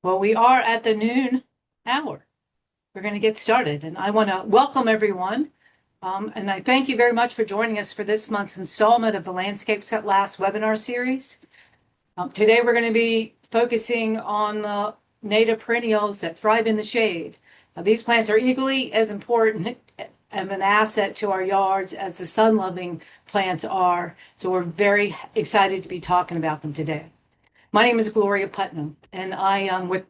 Well, we are at the noon hour. We're going to get started, and I want to welcome everyone. And I thank you very much for joining us for this month's installment of the Landscapes That Last webinar series. Today, we're going to be focusing on the native perennials that thrive in the shade. These plants are equally as important and an asset to our yards as the sun-loving plants are. So we're very excited to be talking about them today. My name is Gloria Putnam, and I am with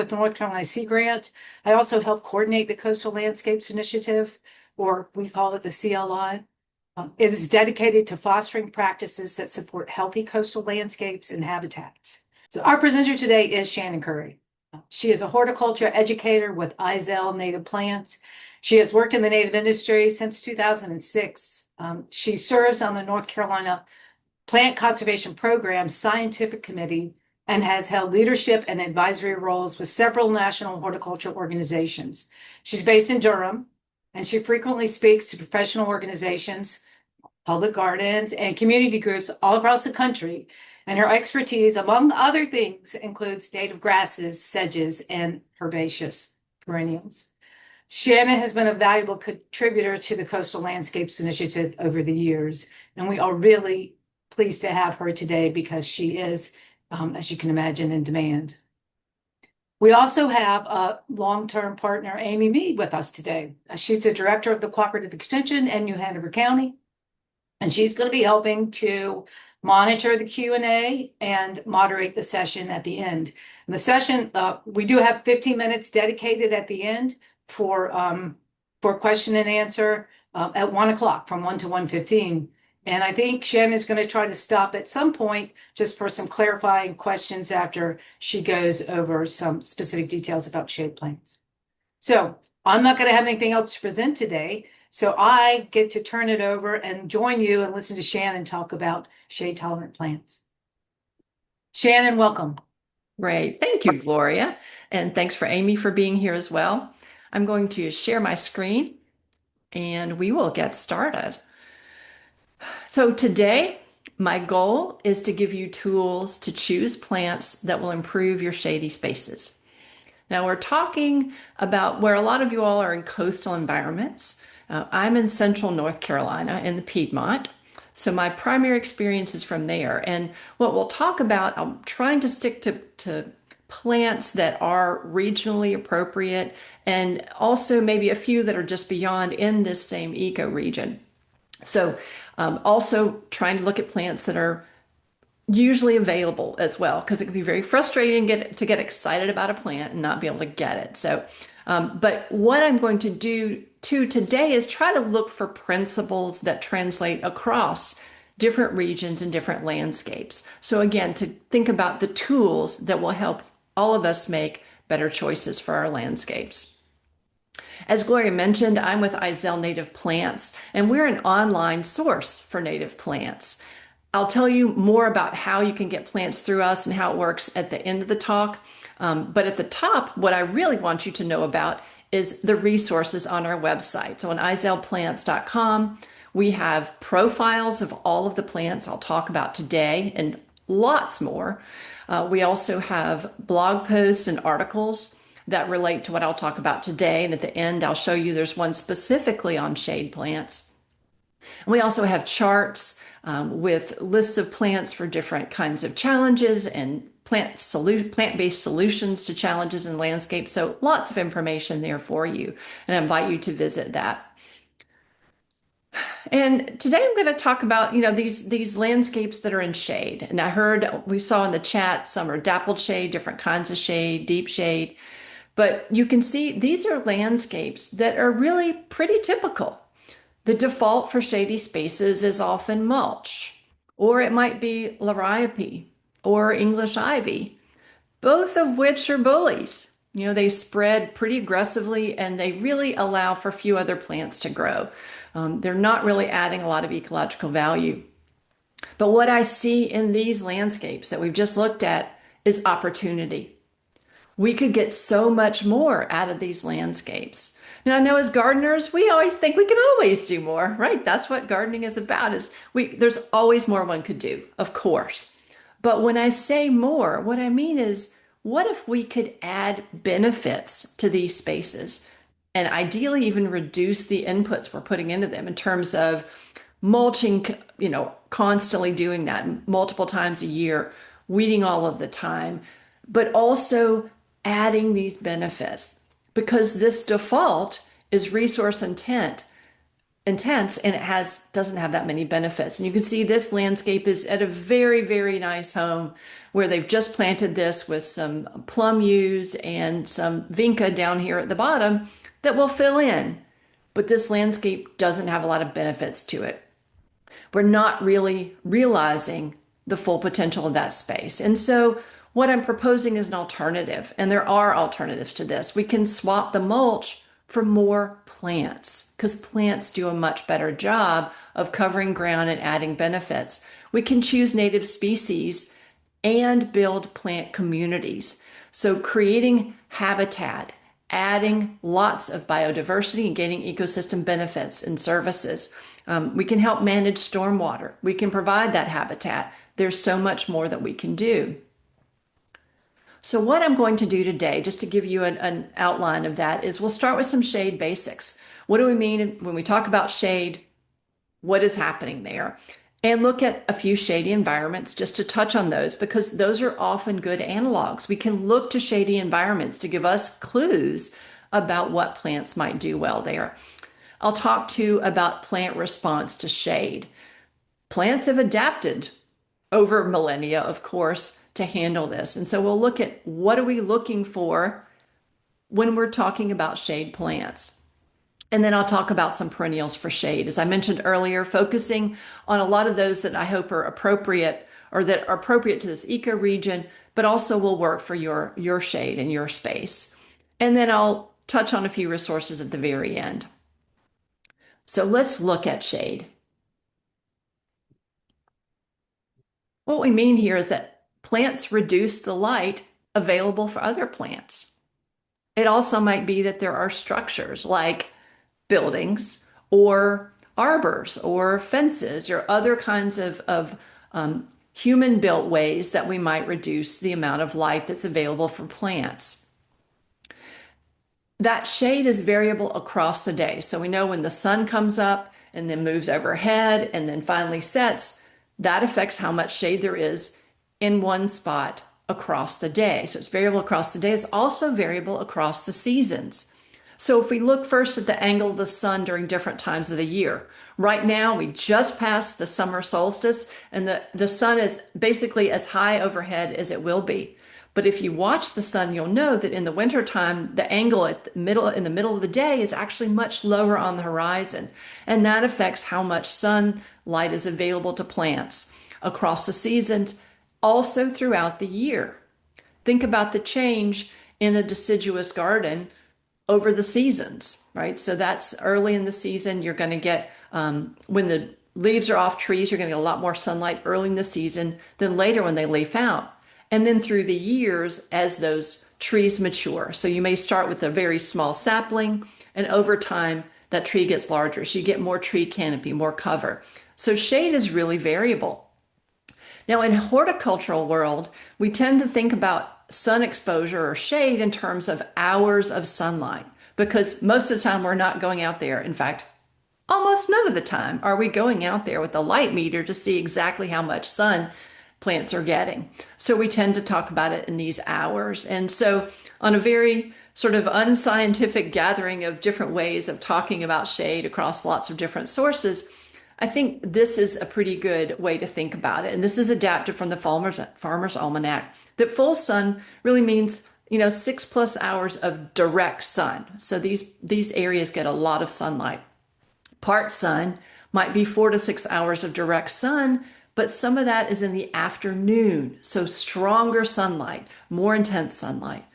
the North Carolina Sea Grant. I also help coordinate the Coastal Landscapes Initiative, or we call it the CLI. It is dedicated to fostering practices that support healthy coastal landscapes and habitats. So our presenter today is Shannon Currey. She is a horticulture educator with Izel Native Plants. She has worked in the native industry since 2006. She serves on the North Carolina Plant Conservation Program Scientific Committee and has held leadership and advisory roles with several national horticulture organizations. She's based in Durham, and she frequently speaks to professional organizations, public gardens, and community groups all across the country. And her expertise, among other things, includes native grasses, sedges, and herbaceous perennials. Shannon has been a valuable contributor to the Coastal Landscapes Initiative over the years, and we are really pleased to have her today because she is, as you can imagine, in demand. We also have a long-term partner, Amy Mead, with us today. She's the director of the Cooperative Extension in New Hanover County, and she's going to be helping to monitor the Q&A and moderate the session at the end. And the session, we do have 15 minutes dedicated at the end for question and answer at 1 o'clock, from 1 to 1:15. And I think Shannon is going to try to stop at some point just for some clarifying questions after she goes over some specific details about shade plants. So I'm not going to have anything else to present today. So I get to turn it over and join you and listen to Shannon talk about shade-tolerant plants. Shannon, welcome. Great. Thank you, Gloria. And thanks for Amy for being here as well. I'm going to share my screen and we will get started. So today, my goal is to give you tools to choose plants that will improve your shady spaces. Now, we're talking about where a lot of you all are in coastal environments. I'm in central North Carolina in the Piedmont. So my primary experience is from there. And what we'll talk about, I'm trying to stick to plants that are regionally appropriate and also maybe a few that are just beyond in this same ecoregion. So also trying to look at plants that are usually available as well, because it can be very frustrating to get excited about a plant and not be able to get it. So, but what I'm going to do today is try to look for principles that translate across different regions and different landscapes. So again, to think about the tools that will help all of us make better choices for our landscapes. As Gloria mentioned, I'm with Izel Native Plants, and we're an online source for native plants. I'll tell you more about how you can get plants through us and how it works at the end of the talk. But at the top, what I really want you to know about is the resources on our website. So on izelplants.com, we have profiles of all of the plants I'll talk about today and lots more. We also have blog posts and articles that relate to what I'll talk about today. And at the end, I'll show you there's one specifically on shade plants. And we also have charts with lists of plants for different kinds of challenges and plant-based solutions to challenges in landscape. So lots of information there for you. And I invite you to visit that. And today I'm going to talk about, these landscapes that are in shade. And we saw in the chat, some are dappled shade, different kinds of shade, deep shade. But you can see these are landscapes that are really pretty typical. The default for shady spaces is often mulch, or it might be liriope or English ivy, both of which are bullies. They spread pretty aggressively and they really allow for few other plants to grow. They're not really adding a lot of ecological value. But what I see in these landscapes that we've just looked at is opportunity. We could get so much more out of these landscapes. Now, I know as gardeners, we always think we can always do more, right? That's what gardening is about, there's always more one could do, of course. But when I say more, what I mean is what if we could add benefits to these spaces and ideally even reduce the inputs we're putting into them in terms of mulching, constantly doing that multiple times a year, weeding all of the time, but also adding these benefits because this default is resource intense and it doesn't have that many benefits. And you can see this landscape is at a very, very nice home where they've just planted this with some plum yews and some vinca down here at the bottom that will fill in. But this landscape doesn't have a lot of benefits to it. We're not really realizing the full potential of that space. And so what I'm proposing is an alternative, and there are alternatives to this. We can swap the mulch for more plants because plants do a much better job of covering ground and adding benefits. We can choose native species and build plant communities. So creating habitat, adding lots of biodiversity and gaining ecosystem benefits and services. We can help manage stormwater. We can provide that habitat. There's so much more that we can do. So what I'm going to do today, just to give you an outline of that, is we'll start with some shade basics. What do we mean when we talk about shade? What is happening there? And look at a few shady environments just to touch on those because those are often good analogs. We can look to shady environments to give us clues about what plants might do well there. I'll talk too about plant response to shade. Plants have adapted over millennia, of course, to handle this. And so we'll look at what are we looking for when we're talking about shade plants. And then I'll talk about some perennials for shade. As I mentioned earlier, focusing on a lot of those that I hope are appropriate or that are appropriate to this ecoregion, but also will work for your shade and your space. And then I'll touch on a few resources at the very end. So let's look at shade. What we mean here is that plants reduce the light available for other plants. It also might be that there are structures like buildings or arbors or fences or other kinds of human-built ways that we might reduce the amount of light that's available for plants. That shade is variable across the day. So we know when the sun comes up and then moves overhead and then finally sets, that affects how much shade there is in one spot across the day. So it's variable across the day. It's also variable across the seasons. So if we look first at the angle of the sun during different times of the year, right now we just passed the summer solstice and the sun is basically as high overhead as it will be. But if you watch the sun, you'll know that in the wintertime, the angle in the middle of the day is actually much lower on the horizon. And that affects how much sunlight is available to plants across the seasons, also throughout the year. Think about the change in a deciduous garden over the seasons, right? So that's early in the season. You're going to get, when the leaves are off trees, you're going to get a lot more sunlight early in the season than later when they leaf out. And then through the years as those trees mature. So you may start with a very small sapling and over time that tree gets larger. So you get more tree canopy, more cover. So shade is really variable. Now in horticultural world, we tend to think about sun exposure or shade in terms of hours of sunlight because most of the time we're not going out there. In fact, almost none of the time are we going out there with a light meter to see exactly how much sun plants are getting. So we tend to talk about it in these hours. And so on a very sort of unscientific gathering of different ways of talking about shade across lots of different sources, I think this is a pretty good way to think about it. And this is adapted from the Farmer's Almanac, that full sun really means, 6+ hours of direct sun. So these areas get a lot of sunlight. Part sun might be 4 to 6 hours of direct sun, but some of that is in the afternoon. So stronger sunlight, more intense sunlight.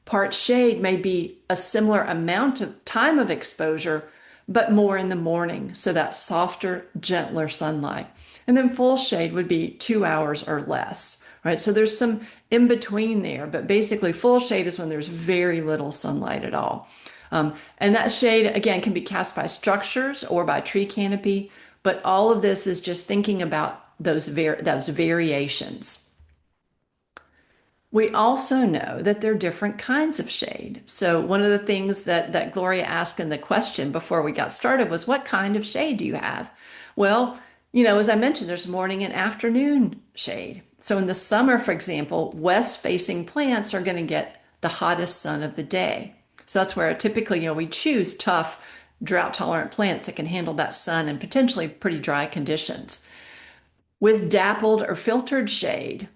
Part shade may be a similar amount of time of exposure, but more in the morning. So that softer, gentler sunlight. And then full shade would be 2 hours or less, right? So there's some in between there, but basically full shade is when there's very little sunlight at all. And that shade, again, can be cast by structures or by tree canopy, but all of this is just thinking about those variations. We also know that there are different kinds of shade. So one of the things that Gloria asked in the question before we got started was, what kind of shade do you have? Well, as I mentioned, there's morning and afternoon shade. So in the summer, for example, west-facing plants are going to get the hottest sun of the day. So that's where typically, we choose tough, drought-tolerant plants that can handle that sun and potentially pretty dry conditions. With dappled or filtered shade,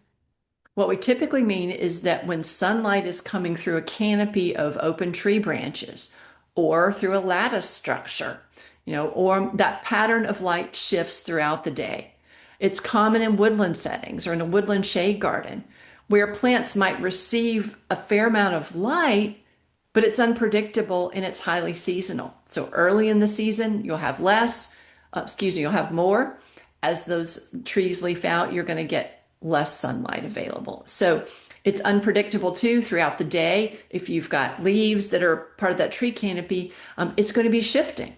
what we typically mean is that when sunlight is coming through a canopy of open tree branches or through a lattice structure, or that pattern of light shifts throughout the day. It's common in woodland settings or in a woodland shade garden where plants might receive a fair amount of light, but it's unpredictable and it's highly seasonal. So early in the season, you'll have more. As those trees leaf out, you're going to get less sunlight available. So it's unpredictable too throughout the day. If you've got leaves that are part of that tree canopy, it's going to be shifting.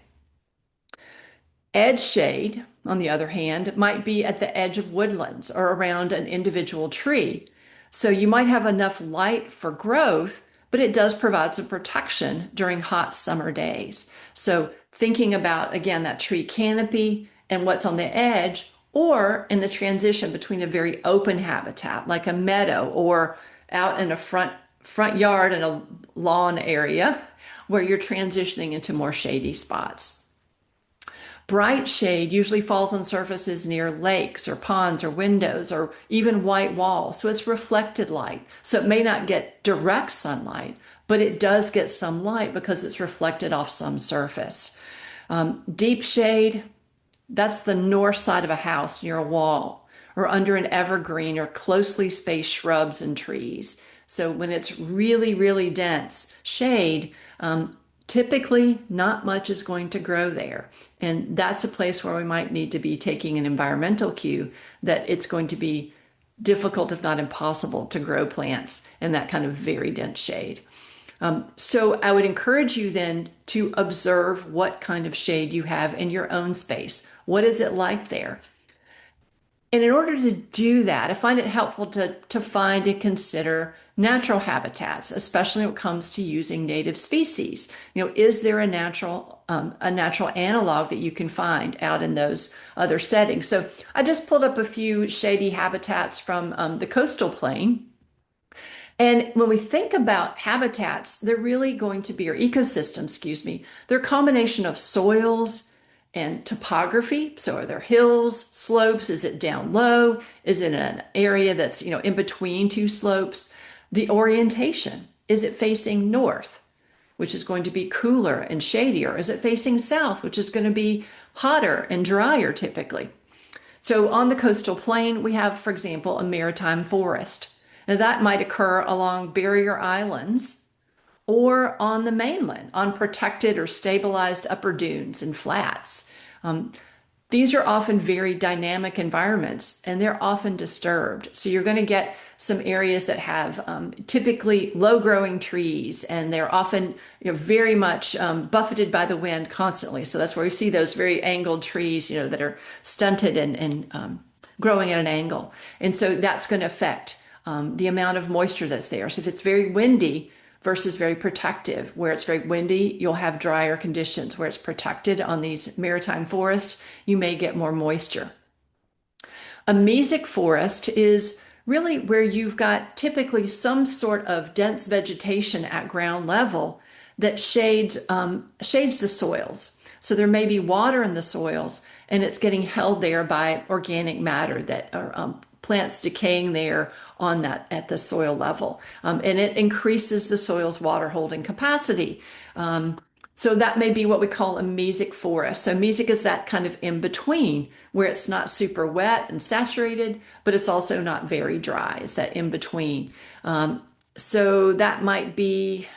Edge shade, on the other hand, might be at the edge of woodlands or around an individual tree. So you might have enough light for growth, but it does provide some protection during hot summer days. So thinking about, again, that tree canopy and what's on the edge, or in the transition between a very open habitat like a meadow or out in a front yard in a lawn area where you're transitioning into more shady spots. Bright shade usually falls on surfaces near lakes or ponds or windows or even white walls. So it's reflected light. So it may not get direct sunlight, but it does get some light because it's reflected off some surface. Deep shade, that's the north side of a house near a wall or under an evergreen or closely spaced shrubs and trees. So when it's really, really dense shade, typically not much is going to grow there. And that's a place where we might need to be taking an environmental cue that it's going to be difficult, if not impossible, to grow plants in that kind of very dense shade. So I would encourage you then to observe what kind of shade you have in your own space. What is it like there? And in order to do that, I find it helpful to find and consider natural habitats, especially when it comes to using native species. Is there a natural analog that you can find out in those other settings? So I just pulled up a few shady habitats from the coastal plain. And when we think about habitats, they're really going to be, or ecosystems, excuse me, they're a combination of soils and topography. So are there hills, slopes? Is it down low? Is it an area that's, in between two slopes? The orientation. Is it facing north, which is going to be cooler and shadier? Is it facing south, which is going to be hotter and drier typically? So on the coastal plain, we have, for example, a maritime forest. Now that might occur along barrier islands or on the mainland, on protected or stabilized upper dunes and flats. These are often very dynamic environments and they're often disturbed. So you're going to get some areas that have typically low growing trees and they're often very much buffeted by the wind constantly. So that's where we see those very angled trees, that are stunted and growing at an angle. And so that's going to affect the amount of moisture that's there. So if it's very windy versus very protective, where it's very windy, you'll have drier conditions. Where it's protected on these maritime forests, you may get more moisture. A mesic forest is really where you've got typically some sort of dense vegetation at ground level that shades the soils. So there may be water in the soils and it's getting held there by organic matter that are plants decaying there on that at the soil level. And it increases the soil's water holding capacity. So that may be what we call a mesic forest. So mesic is that kind of in between where it's not super wet and saturated, but it's also not very dry. It's that in between. So that might be,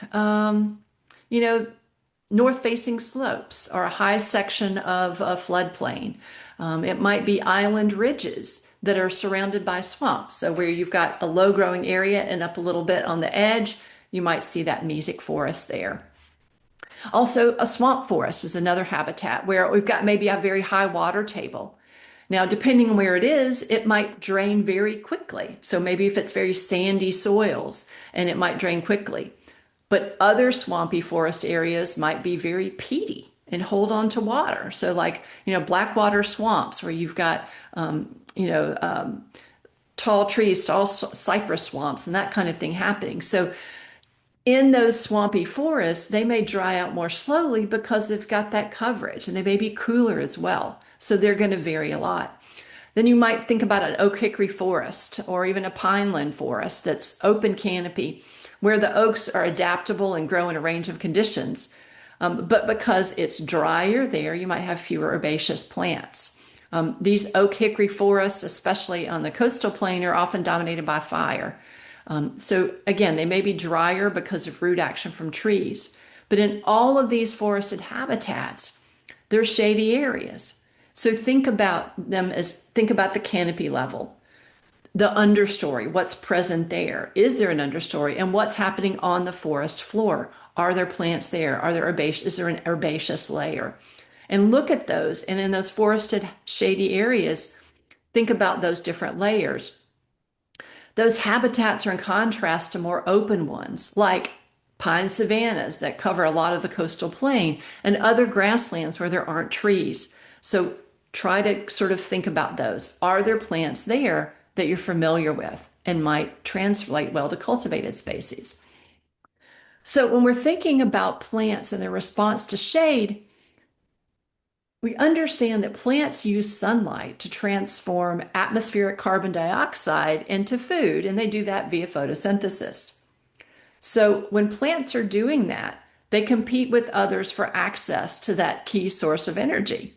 north facing slopes or a high section of a floodplain. It might be island ridges that are surrounded by swamps. So where you've got a low growing area and up a little bit on the edge, you might see that mesic forest there. Also, a swamp forest is another habitat where we've got maybe a very high water table. Now, depending on where it is, it might drain very quickly. So maybe if it's very sandy soils and it might drain quickly. But other swampy forest areas might be very peaty and hold on to water. So like, blackwater swamps where you've got, tall trees, tall cypress swamps and that kind of thing happening. So in those swampy forests, they may dry out more slowly because they've got that coverage and they may be cooler as well. So they're going to vary a lot. Then you might think about an oak hickory forest or even a pineland forest that's open canopy, where the oaks are adaptable and grow in a range of conditions. But because it's drier there, you might have fewer herbaceous plants. These oak hickory forests, especially on the coastal plain, are often dominated by fire. So again, they may be drier because of root action from trees. But in all of these forested habitats, there are shady areas. So think about the canopy level, the understory, what's present there. Is there an understory? And what's happening on the forest floor? Are there plants there? Is there an herbaceous layer? And look at those. And in those forested shady areas, think about those different layers. Those habitats are in contrast to more open ones, like pine savannas that cover a lot of the coastal plain and other grasslands where there aren't trees. So try to sort of think about those. Are there plants there that you're familiar with and might translate well to cultivated species? So when we're thinking about plants and their response to shade, we understand that plants use sunlight to transform atmospheric carbon dioxide into food, and they do that via photosynthesis. So when plants are doing that, they compete with others for access to that key source of energy.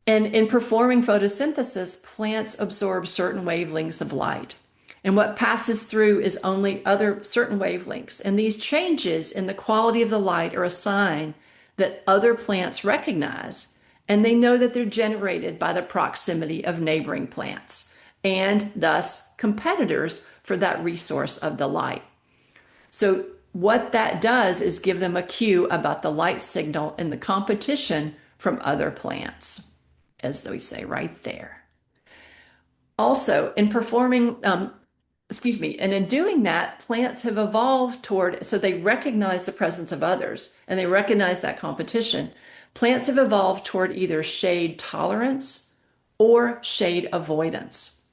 And in performing photosynthesis, plants absorb certain wavelengths of light. And what passes through is only other certain wavelengths. And these changes in the quality of the light are a sign that other plants recognize, and they know that they're generated by the proximity of neighboring plants and thus competitors for that resource of the light. So what that does is give them a cue about the light signal and the competition from other plants, as we say right there. Also, in performing, and in doing that, plants have evolved so they recognize the presence of others and they recognize that competition. Plants have evolved toward either shade tolerance or shade avoidance.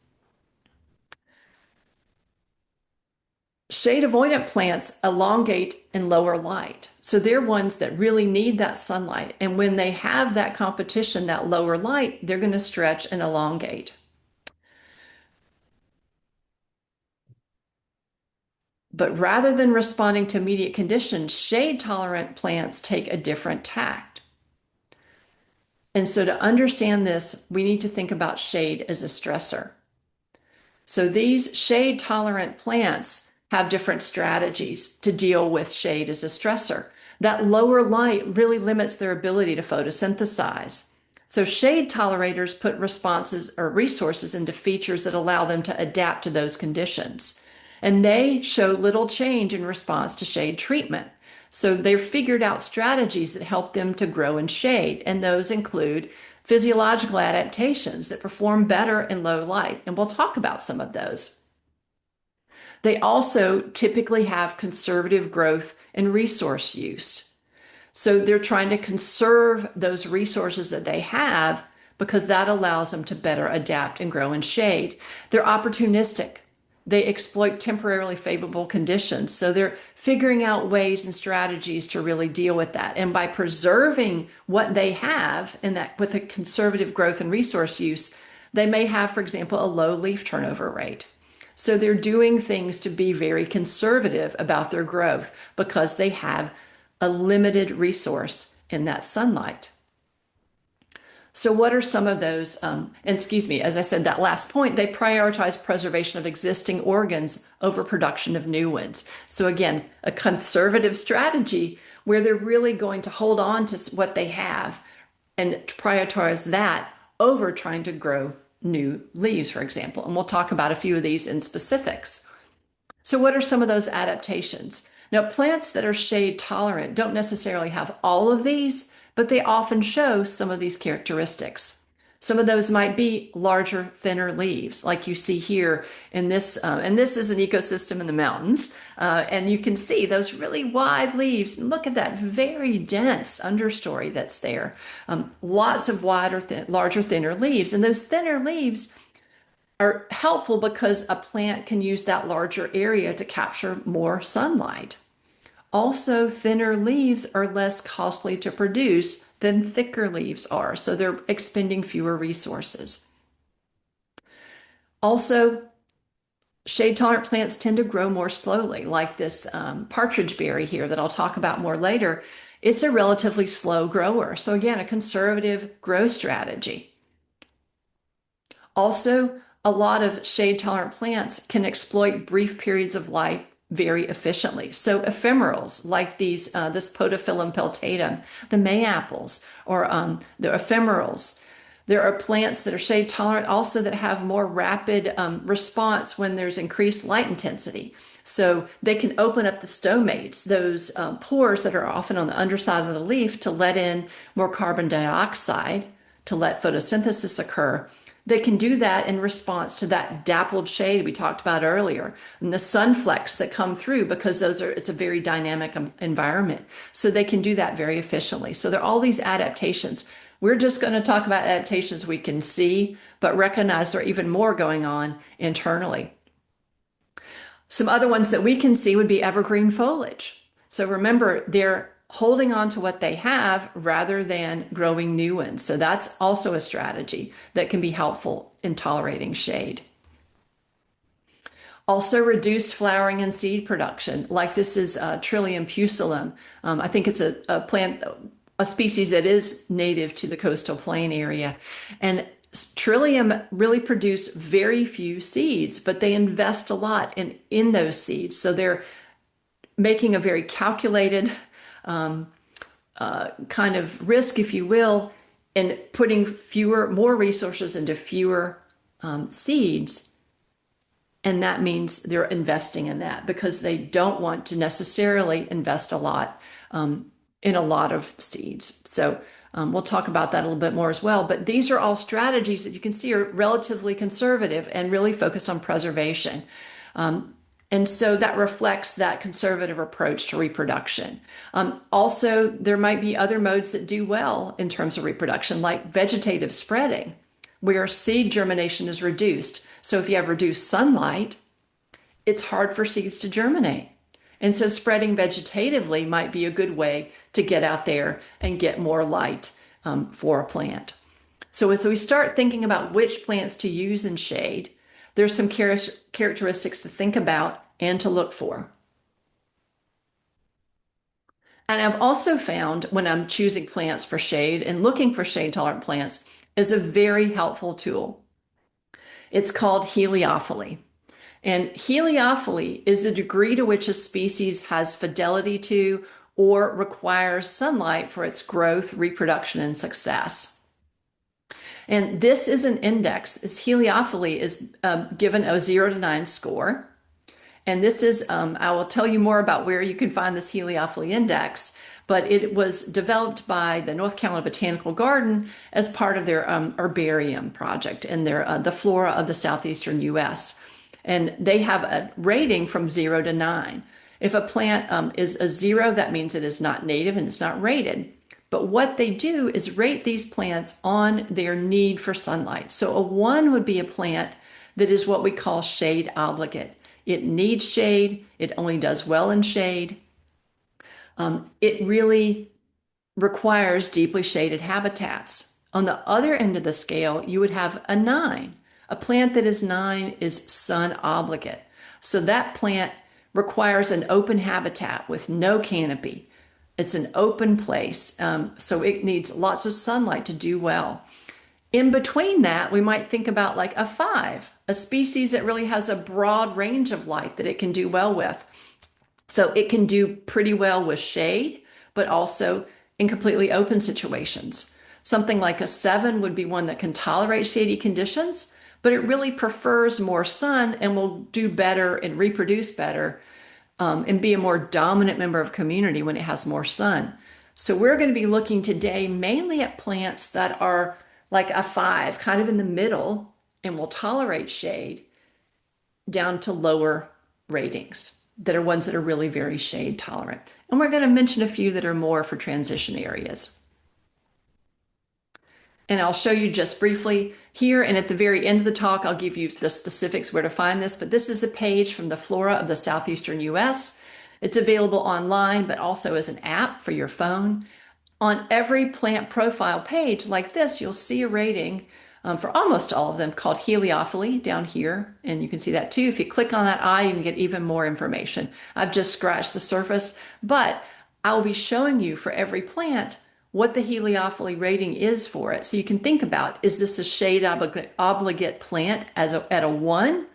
Shade avoidant plants elongate in lower light. So they're ones that really need that sunlight. And when they have that competition, that lower light, they're going to stretch and elongate. But rather than responding to immediate conditions, shade-tolerant plants take a different tact. And so to understand this, we need to think about shade as a stressor. So these shade-tolerant plants have different strategies to deal with shade as a stressor. That lower light really limits their ability to photosynthesize. So shade tolerators put responses or resources into features that allow them to adapt to those conditions. And they show little change in response to shade treatment. So they've figured out strategies that help them to grow in shade. And those include physiological adaptations that perform better in low light. And we'll talk about some of those. They also typically have conservative growth and resource use. So they're trying to conserve those resources that they have because that allows them to better adapt and grow in shade. They're opportunistic. They exploit temporarily favorable conditions. So they're figuring out ways and strategies to really deal with that. And by preserving what they have in that with a conservative growth and resource use, they may have, for example, a low leaf turnover rate. So they're doing things to be very conservative about their growth because they have a limited resource in that sunlight. So what are some of those, as I said, that last point, they prioritize preservation of existing organs over production of new ones. So again, a conservative strategy where they're really going to hold on to what they have and prioritize that over trying to grow new leaves, for example. And we'll talk about a few of these in specifics. So what are some of those adaptations? Now, plants that are shade tolerant don't necessarily have all of these, but they often show some of these characteristics. Some of those might be larger, thinner leaves, like you see here in this, and this is an ecosystem in the mountains. And you can see those really wide leaves. Look at that very dense understory that's there. Lots of larger, thinner leaves. And those thinner leaves are helpful because a plant can use that larger area to capture more sunlight. Also, thinner leaves are less costly to produce than thicker leaves are, so they're expending fewer resources. Also, shade-tolerant plants tend to grow more slowly, like this partridge berry here that I'll talk about more later. It's a relatively slow grower, so again, a conservative growth strategy. Also, a lot of shade-tolerant plants can exploit brief periods of life very efficiently. So ephemerals like this Podophyllum peltatum, the Mayapples, or the ephemerals. There are plants that are shade tolerant also that have more rapid response when there's increased light intensity. So they can open up the stomates, those pores that are often on the underside of the leaf, to let in more carbon dioxide, to let photosynthesis occur. They can do that in response to that dappled shade we talked about earlier and the sun flecks that come through, because it's a very dynamic environment. So they can do that very efficiently. So there are all these adaptations. We're just going to talk about adaptations we can see, but recognize there are even more going on internally. Some other ones that we can see would be evergreen foliage. So remember, they're holding on to what they have rather than growing new ones. So that's also a strategy that can be helpful in tolerating shade. Also, reduced flowering and seed production, like this is Trillium pusillum. I think it's a plant, a species that is native to the coastal plain area. And Trillium really produce very few seeds, but they invest a lot in those seeds. So they're making a very calculated kind of risk, if you will, in putting more resources into fewer seeds. And that means they're investing in that because they don't want to necessarily invest a lot in a lot of seeds. So we'll talk about that a little bit more as well. But these are all strategies that you can see are relatively conservative and really focused on preservation. And so that reflects that conservative approach to reproduction. Also, there might be other modes that do well in terms of reproduction, like vegetative spreading, where seed germination is reduced. So if you have reduced sunlight, it's hard for seeds to germinate. And so spreading vegetatively might be a good way to get out there and get more light for a plant. So as we start thinking about which plants to use in shade, there's some characteristics to think about and to look for. And I've also found when I'm choosing plants for shade and looking for shade-tolerant plants is a very helpful tool. It's called heliophily. And heliophily is the degree to which a species has fidelity to or requires sunlight for its growth, reproduction, and success. And this is an index. Heliophily is given a 0 to 9 score. And this is, I will tell you more about where you can find this heliophily index, but it was developed by the North Carolina Botanical Garden as part of their herbarium project in the flora of the southeastern U.S. And they have a rating from 0 to 9. If a plant is a 0, that means it is not native and it's not rated. But what they do is rate these plants on their need for sunlight. So a 1 would be a plant that is what we call shade obligate. It needs shade. It only does well in shade. It really requires deeply shaded habitats. On the other end of the scale, you would have a 9. A plant that is 9 is sun obligate. So that plant requires an open habitat with no canopy. It's an open place, so it needs lots of sunlight to do well. In between that, we might think about like a 5, a species that really has a broad range of light that it can do well with. So it can do pretty well with shade, but also in completely open situations. Something like a 7 would be one that can tolerate shady conditions, but it really prefers more sun and will do better and reproduce better and be a more dominant member of community when it has more sun. So we're going to be looking today mainly at plants that are like a 5, kind of in the middle, and will tolerate shade, down to lower ratings that are ones that are really very shade tolerant. And we're going to mention a few that are more for transition areas. And I'll show you just briefly here. And at the very end of the talk, I'll give you the specifics where to find this. But this is a page from the flora of the southeastern US. It's available online, but also as an app for your phone. On every plant profile page like this, you'll see a rating for almost all of them called heliophily down here. And you can see that too. If you click on that eye, you can get even more information. I've just scratched the surface, but I'll be showing you for every plant what the heliophily rating is for it. So you can think about, is this a shade obligate plant at a 1?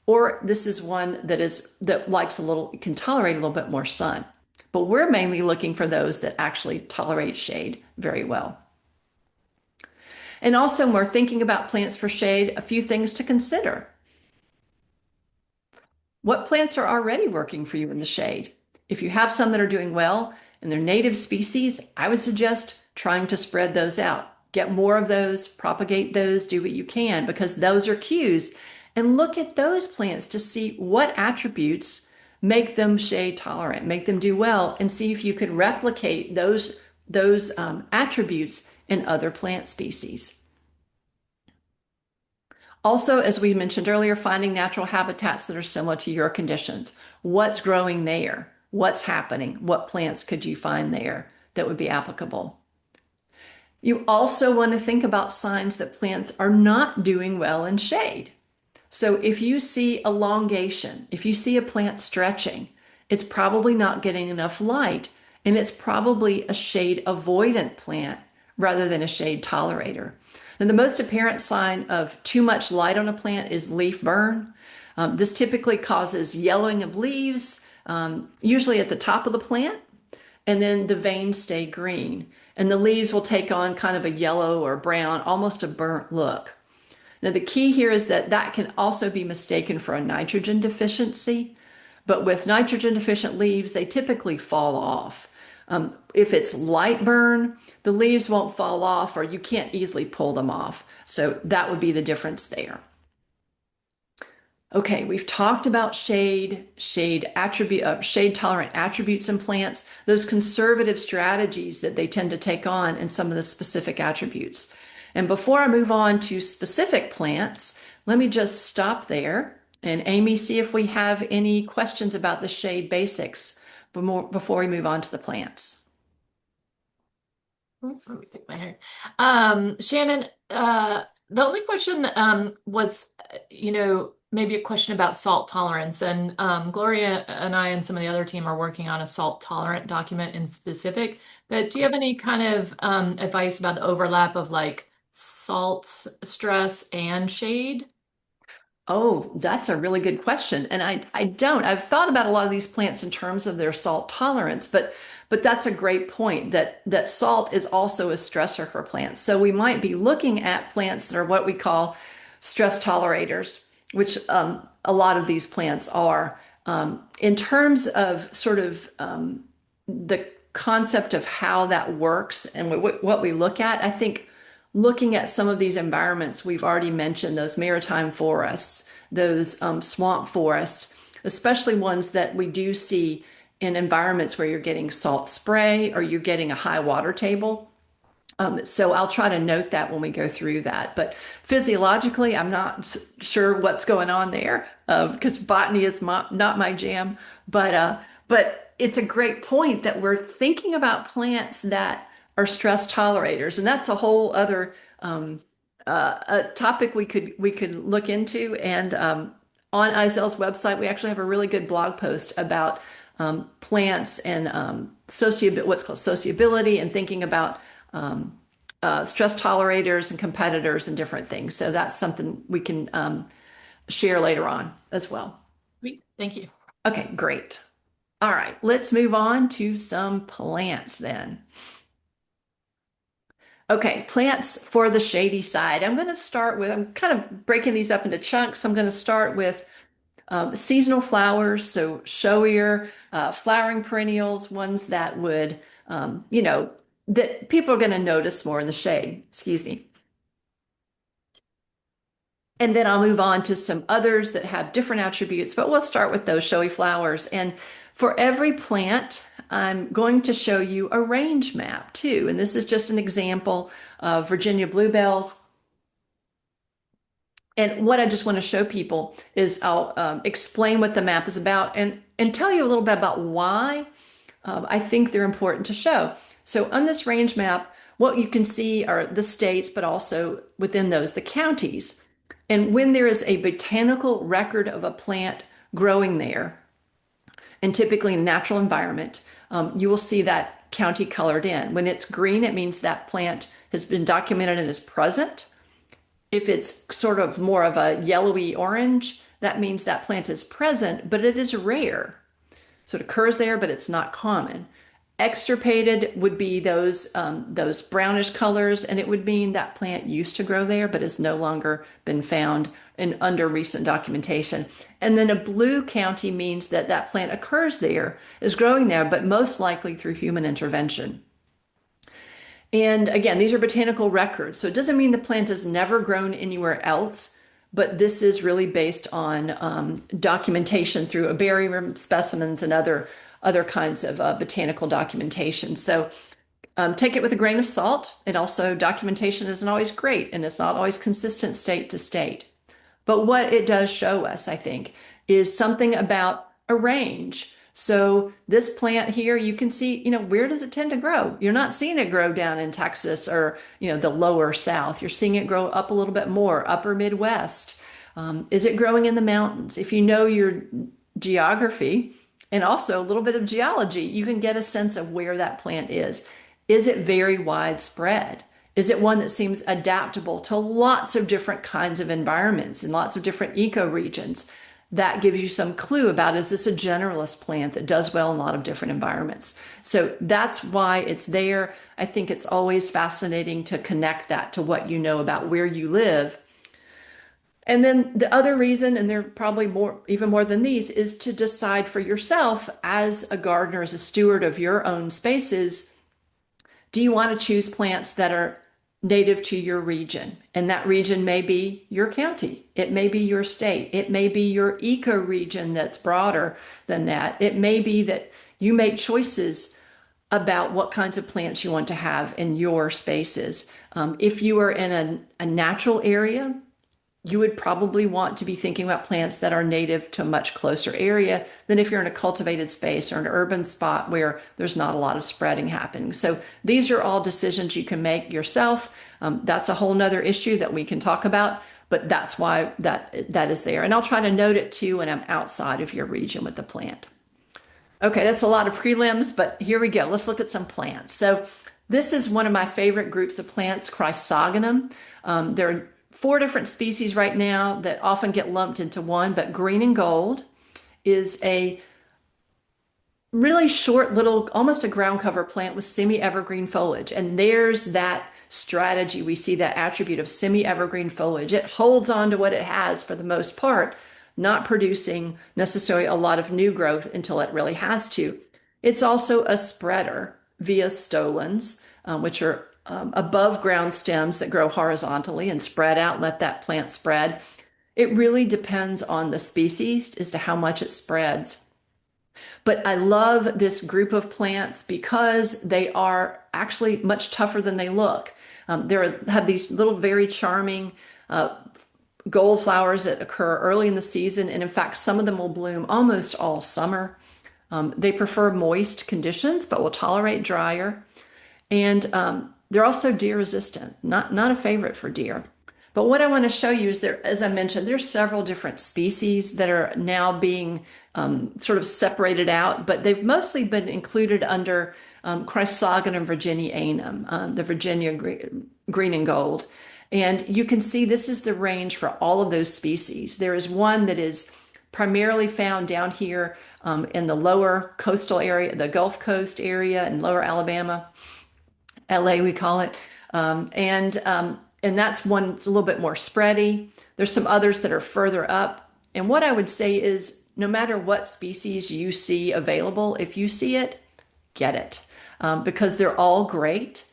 Or this is one that likes a little, can tolerate a little bit more sun. But we're mainly looking for those that actually tolerate shade very well. And also, when we're thinking about plants for shade, a few things to consider. What plants are already working for you in the shade? If you have some that are doing well and they're native species, I would suggest trying to spread those out. Get more of those, propagate those, do what you can, because those are cues. And look at those plants to see what attributes make them shade tolerant, make them do well, and see if you can replicate those attributes in other plant species. Also, as we mentioned earlier, finding natural habitats that are similar to your conditions. What's growing there? What's happening? What plants could you find there that would be applicable? You also want to think about signs that plants are not doing well in shade. So if you see elongation, if you see a plant stretching, it's probably not getting enough light, and it's probably a shade avoidant plant rather than a shade tolerator. And the most apparent sign of too much light on a plant is leaf burn. This typically causes yellowing of leaves, usually at the top of the plant, and then the veins stay green. And the leaves will take on kind of a yellow or brown, almost a burnt look. Now, the key here is that that can also be mistaken for a nitrogen deficiency, but with nitrogen deficient leaves, they typically fall off. If it's light burn, the leaves won't fall off or you can't easily pull them off. So that would be the difference there. Okay, we've talked about shade tolerant attributes in plants, those conservative strategies that they tend to take on and some of the specific attributes. And before I move on to specific plants, let me just stop there and Amy, see if we have any questions about the shade basics before we move on to the plants. Let me pick my hair. Shannon, the only question was, maybe a question about salt tolerance. And Gloria and I and some of the other team are working on a salt tolerant document in specific. But do you have any kind of advice about the overlap of like salt stress and shade? Oh, that's a really good question. And I don't. I've thought about a lot of these plants in terms of their salt tolerance, but that's a great point that salt is also a stressor for plants. So we might be looking at plants that are what we call stress tolerators, which a lot of these plants are. In terms of sort of the concept of how that works and what we look at, I think looking at some of these environments we've already mentioned, those maritime forests, those swamp forests, especially ones that we do see in environments where you're getting salt spray or you're getting a high water table. So I'll try to note that when we go through that. But physiologically, I'm not sure what's going on there because botany is not my jam. But it's a great point that we're thinking about plants that are stress tolerators, and that's a whole other a topic we could look into. And on Izel's website, we actually have a really good blog post about plants and what's called sociability and thinking about stress tolerators and competitors and different things. So that's something we can share later on as well. Sweet. Thank you. Okay, great. All right, let's move on to some plants then. Okay, plants for the shady side. I'm kind of breaking these up into chunks. I'm going to start with seasonal flowers, so showier, flowering perennials, ones that would, that people are going to notice more in the shade. Excuse me. And then I'll move on to some others that have different attributes, but we'll start with those showy flowers. And for every plant, I'm going to show you a range map too. And this is just an example of Virginia bluebells. And what I just want to show people is I'll explain what the map is about and tell you a little bit about why I think they're important to show. So on this range map, what you can see are the states, but also within those, the counties. And when there is a botanical record of a plant growing there, and typically in a natural environment, you will see that county colored in. When it's green, it means that plant has been documented and is present. If it's sort of more of a yellowy orange, that means that plant is present, but it is rare. So it occurs there, but it's not common. Extirpated would be those brownish colors, and it would mean that plant used to grow there, but has no longer been found in under recent documentation. And then a blue county means that that plant occurs there, is growing there, but most likely through human intervention. And again, these are botanical records, so it doesn't mean the plant has never grown anywhere else, but this is really based on documentation through herbarium specimens and other kinds of botanical documentation. So take it with a grain of salt. And also, documentation isn't always great, and it's not always consistent state to state. But what it does show us, I think, is something about a range. So this plant here, you can see, where does it tend to grow? You're not seeing it grow down in Texas or, the lower South. You're seeing it grow up a little bit more, upper Midwest. Is it growing in the mountains? If you know your geography and also a little bit of geology, you can get a sense of where that plant is. Is it very widespread? Is it one that seems adaptable to lots of different kinds of environments and lots of different ecoregions? That gives you some clue about, is this a generalist plant that does well in a lot of different environments? So that's why it's there. I think it's always fascinating to connect that to what you know about where you live. And then the other reason, and there are probably even more than these, is to decide for yourself as a gardener, as a steward of your own spaces, do you want to choose plants that are native to your region? And that region may be your county. It may be your state. It may be your ecoregion that's broader than that. It may be that you make choices about what kinds of plants you want to have in your spaces. If you are in a natural area, you would probably want to be thinking about plants that are native to a much closer area than if you're in a cultivated space or an urban spot where there's not a lot of spreading happening. So these are all decisions you can make yourself. That's a whole nother issue that we can talk about, but that's why that is there. And I'll try to note it too when I'm outside of your region with the plant. Okay, that's a lot of prelims, but here we go. Let's look at some plants. So this is one of my favorite groups of plants, Chrysogonum. There are 4 different species right now that often get lumped into one, but green and gold is a really short little, almost a ground cover plant with semi-evergreen foliage. And there's that strategy. We see that attribute of semi-evergreen foliage. It holds on to what it has for the most part, not producing necessarily a lot of new growth until it really has to. It's also a spreader via stolons, which are above ground stems that grow horizontally and spread out, let that plant spread. It really depends on the species as to how much it spreads. But I love this group of plants because they are actually much tougher than they look. Have these little very charming gold flowers that occur early in the season. And in fact, some of them will bloom almost all summer. They prefer moist conditions, but will tolerate drier. And they're also deer resistant, not a favorite for deer. But what I want to show you is there, as I mentioned, there's several different species that are now being sort of separated out, but they've mostly been included under Chrysogonum virginianum, the Virginia green and gold. And you can see this is the range for all of those species. There is one that is primarily found down here in the lower coastal area, the Gulf Coast area in lower Alabama. LA, we call it. And that's one that's a little bit more spready. There's some others that are further up. And what I would say is no matter what species you see available, if you see it, get it. Because they're all great.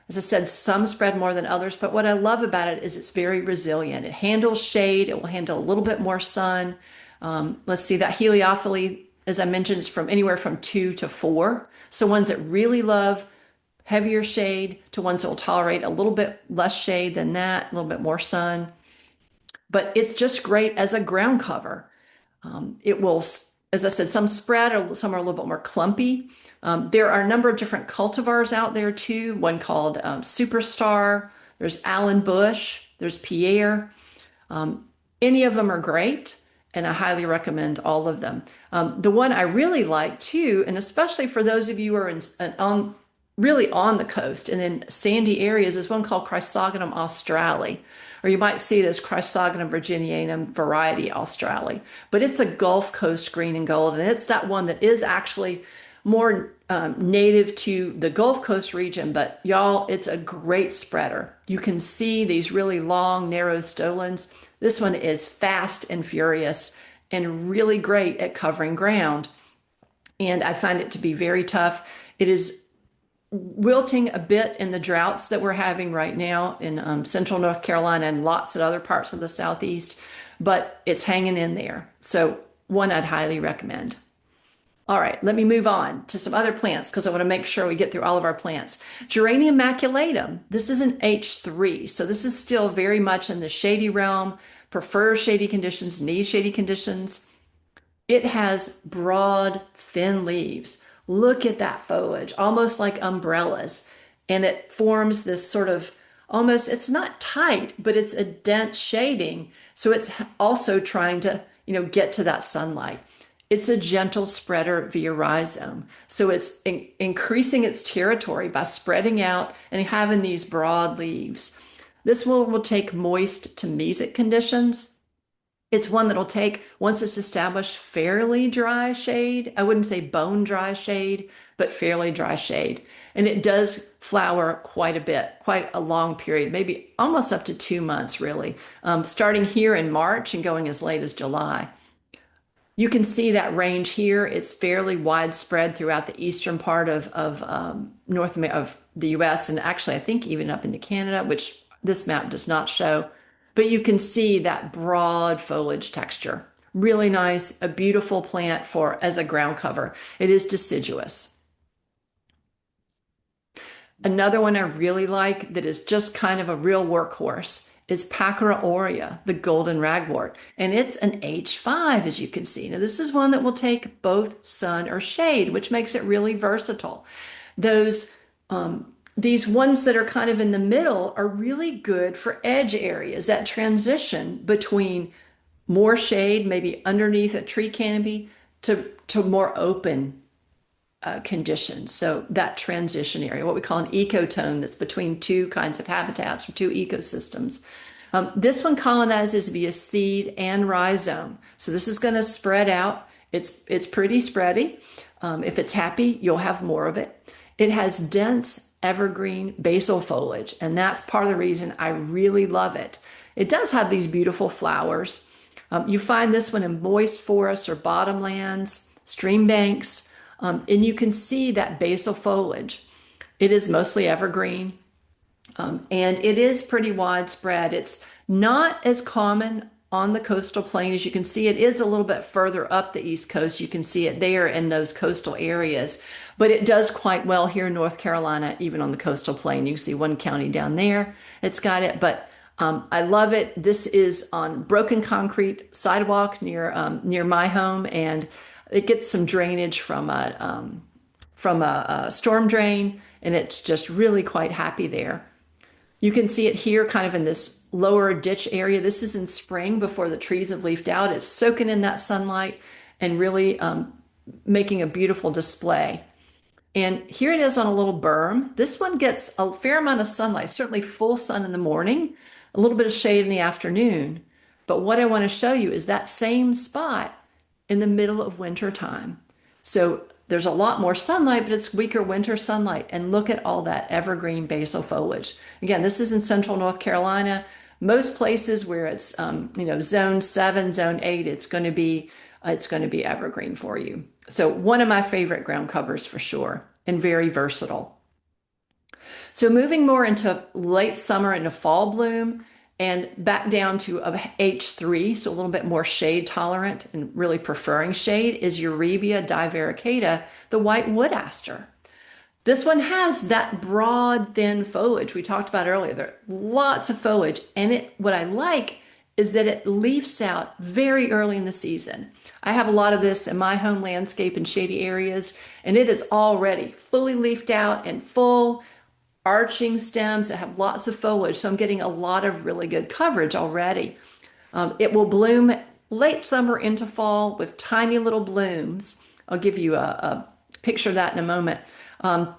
As I said, some spread more than others, but what I love about it is it's very resilient. It handles shade. It will handle a little bit more sun. Let's see, that heliophily, as I mentioned, is from anywhere from 2 to 4. So ones that really love heavier shade to ones that will tolerate a little bit less shade than that, a little bit more sun. But it's just great as a ground cover. It will, as I said, some spread, or some are a little bit more clumpy. There are a number of different cultivars out there too. One called Superstar. There's Allen Bush. There's Pierre. Any of them are great, and I highly recommend all of them. The one I really like too, and especially for those of you who are really on the coast and in sandy areas, is one called Chrysogonum australe, or you might see it as Chrysogonum virginianum variety australe. But it's a Gulf Coast green and gold, and it's that one that is actually more native to the Gulf Coast region. But y'all, it's a great spreader. You can see these really long, narrow stolons. This one is fast and furious and really great at covering ground. And I find it to be very tough. It is wilting a bit in the droughts that we're having right now in central North Carolina and lots of other parts of the Southeast, but it's hanging in there. So one I'd highly recommend. All right, let me move on to some other plants because I want to make sure we get through all of our plants. Geranium maculatum. This is an H3, so this is still very much in the shady realm, prefers shady conditions, needs shady conditions. It has broad, thin leaves. Look at that foliage, almost like umbrellas. And it forms this sort of almost, it's not tight, but it's a dense shading. So it's also trying to, get to that sunlight. It's a gentle spreader via rhizome. So it's increasing its territory by spreading out and having these broad leaves. This will take moist to mesic conditions. It's one that'll take, once it's established, fairly dry shade. I wouldn't say bone dry shade, but fairly dry shade. And it does flower quite a bit, quite a long period, maybe almost up to 2 months, really, starting here in March and going as late as July. You can see that range here. It's fairly widespread throughout the eastern part of North America, of the U.S., and actually I think even up into Canada, which this map does not show. But you can see that broad foliage texture. Really nice, a beautiful plant as a ground cover. It is deciduous. Another one I really like that is just kind of a real workhorse is Pachyra aurea, the golden ragwort. And it's an H5, as you can see. Now, this is one that will take both sun or shade, which makes it really versatile. These ones that are kind of in the middle are really good for edge areas, that transition between more shade, maybe underneath a tree canopy, to more open conditions. So that transition area, what we call an ecotone, that's between two kinds of habitats or two ecosystems. This one colonizes via seed and rhizome. So this is going to spread out. It's pretty spready. If it's happy, you'll have more of it. It has dense evergreen basal foliage, and that's part of the reason I really love it. It does have these beautiful flowers. You find this one in moist forests or bottomlands, stream banks, and you can see that basal foliage. It is mostly evergreen, and it is pretty widespread. It's not as common on the coastal plain. As you can see, it is a little bit further up the East Coast. You can see it there in those coastal areas, but it does quite well here in North Carolina, even on the coastal plain. You can see one county down there, it's got it, but I love it. This is on broken concrete sidewalk near my home, and it gets some drainage from a storm drain, and it's just really quite happy there. You can see it here kind of in this lower ditch area. This is in spring before the trees have leafed out. It's soaking in that sunlight and really making a beautiful display. And here it is on a little berm. This one gets a fair amount of sunlight, certainly full sun in the morning, a little bit of shade in the afternoon. But what I want to show you is that same spot in the middle of winter time. So there's a lot more sunlight, but it's weaker winter sunlight. And look at all that evergreen basal foliage. Again, this is in central North Carolina. Most places where it's zone 7, zone 8, it's going to be evergreen for you. So one of my favorite ground covers for sure, and very versatile. So moving more into late summer into fall bloom and back down to a H3, so a little bit more shade tolerant and really preferring shade, is Eurybia divaricata, the white wood aster. This one has that broad, thin foliage we talked about earlier. There are lots of foliage, and what I like is that it leaves out very early in the season. I have a lot of this in my home landscape in shady areas, and it is already fully leafed out and full, arching stems that have lots of foliage. So I'm getting a lot of really good coverage already. It will bloom late summer into fall with tiny little blooms. I'll give you a picture of that in a moment. And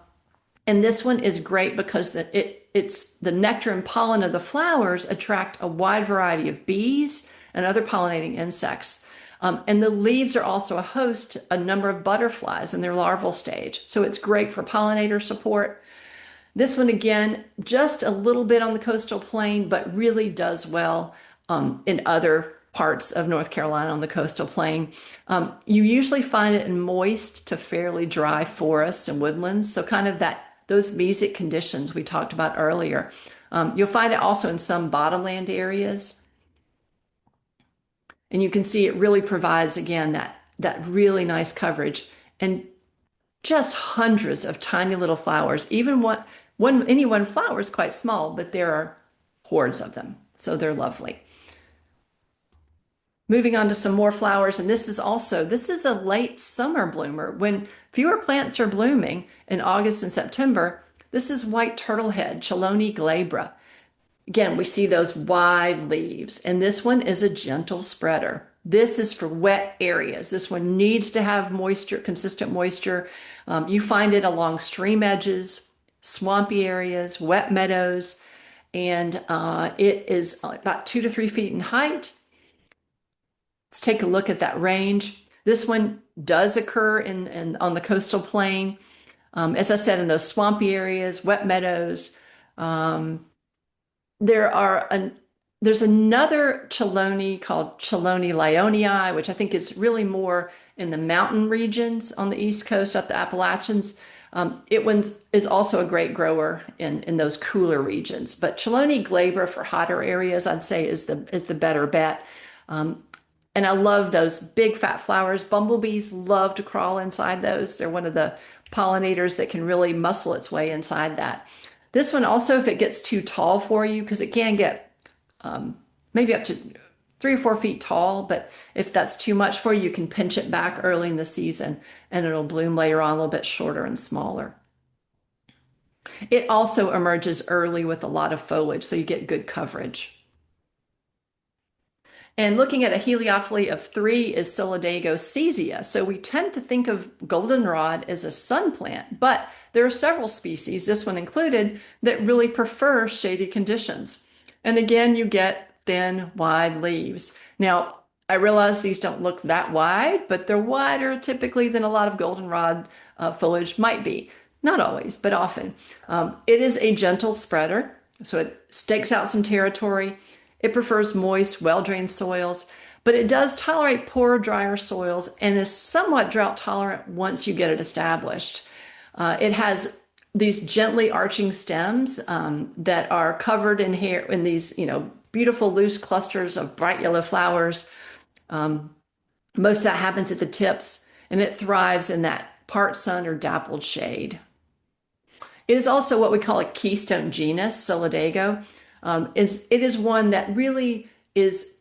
this one is great because it's the nectar and pollen of the flowers attract a wide variety of bees and other pollinating insects. And the leaves are also a host to a number of butterflies in their larval stage. So it's great for pollinator support. This one, again, just a little bit on the coastal plain, but really does well in other parts of North Carolina on the coastal plain. You usually find it in moist to fairly dry forests and woodlands. So kind of those mesic conditions we talked about earlier. You'll find it also in some bottomland areas. And you can see it really provides, again, that really nice coverage and just hundreds of tiny little flowers. Even any one flower is quite small, but there are hordes of them. So they're lovely. Moving on to some more flowers, and this is a late summer bloomer. When fewer plants are blooming in August and September, this is white turtlehead, Chelone glabra. Again, we see those wide leaves, and this one is a gentle spreader. This is for wet areas. This one needs to have moisture, consistent moisture. You find it along stream edges, swampy areas, wet meadows, and it is about 2 to 3 feet in height. Let's take a look at that range. This one does occur on the coastal plain. As I said, in those swampy areas, wet meadows. There's another Chelone called Chelone lyonii, which I think is really more in the mountain regions on the East Coast, up the Appalachians. It is also a great grower in those cooler regions. But Chelone glabra for hotter areas, I'd say, is the better bet. And I love those big fat flowers. Bumblebees love to crawl inside those. They're one of the pollinators that can really muscle its way inside that. This one also, if it gets too tall for you, because it can get maybe up to 3 or 4 feet tall, but if that's too much for you, you can pinch it back early in the season and it'll bloom later on a little bit shorter and smaller. It also emerges early with a lot of foliage, so you get good coverage. And looking at a heliophylle of 3 is Solidago caesia. So we tend to think of goldenrod as a sun plant, but there are several species, this one included, that really prefer shady conditions. And again, you get thin, wide leaves. Now, I realize these don't look that wide, but they're wider typically than a lot of goldenrod foliage might be. Not always, but often. It is a gentle spreader, so it stakes out some territory. It prefers moist, well-drained soils, but it does tolerate poorer, drier soils and is somewhat drought tolerant once you get it established. It has these gently arching stems that are covered in these, beautiful loose clusters of bright yellow flowers. Most of that happens at the tips, and it thrives in that part sun or dappled shade. It is also what we call a keystone genus, Solidago. It is one that really is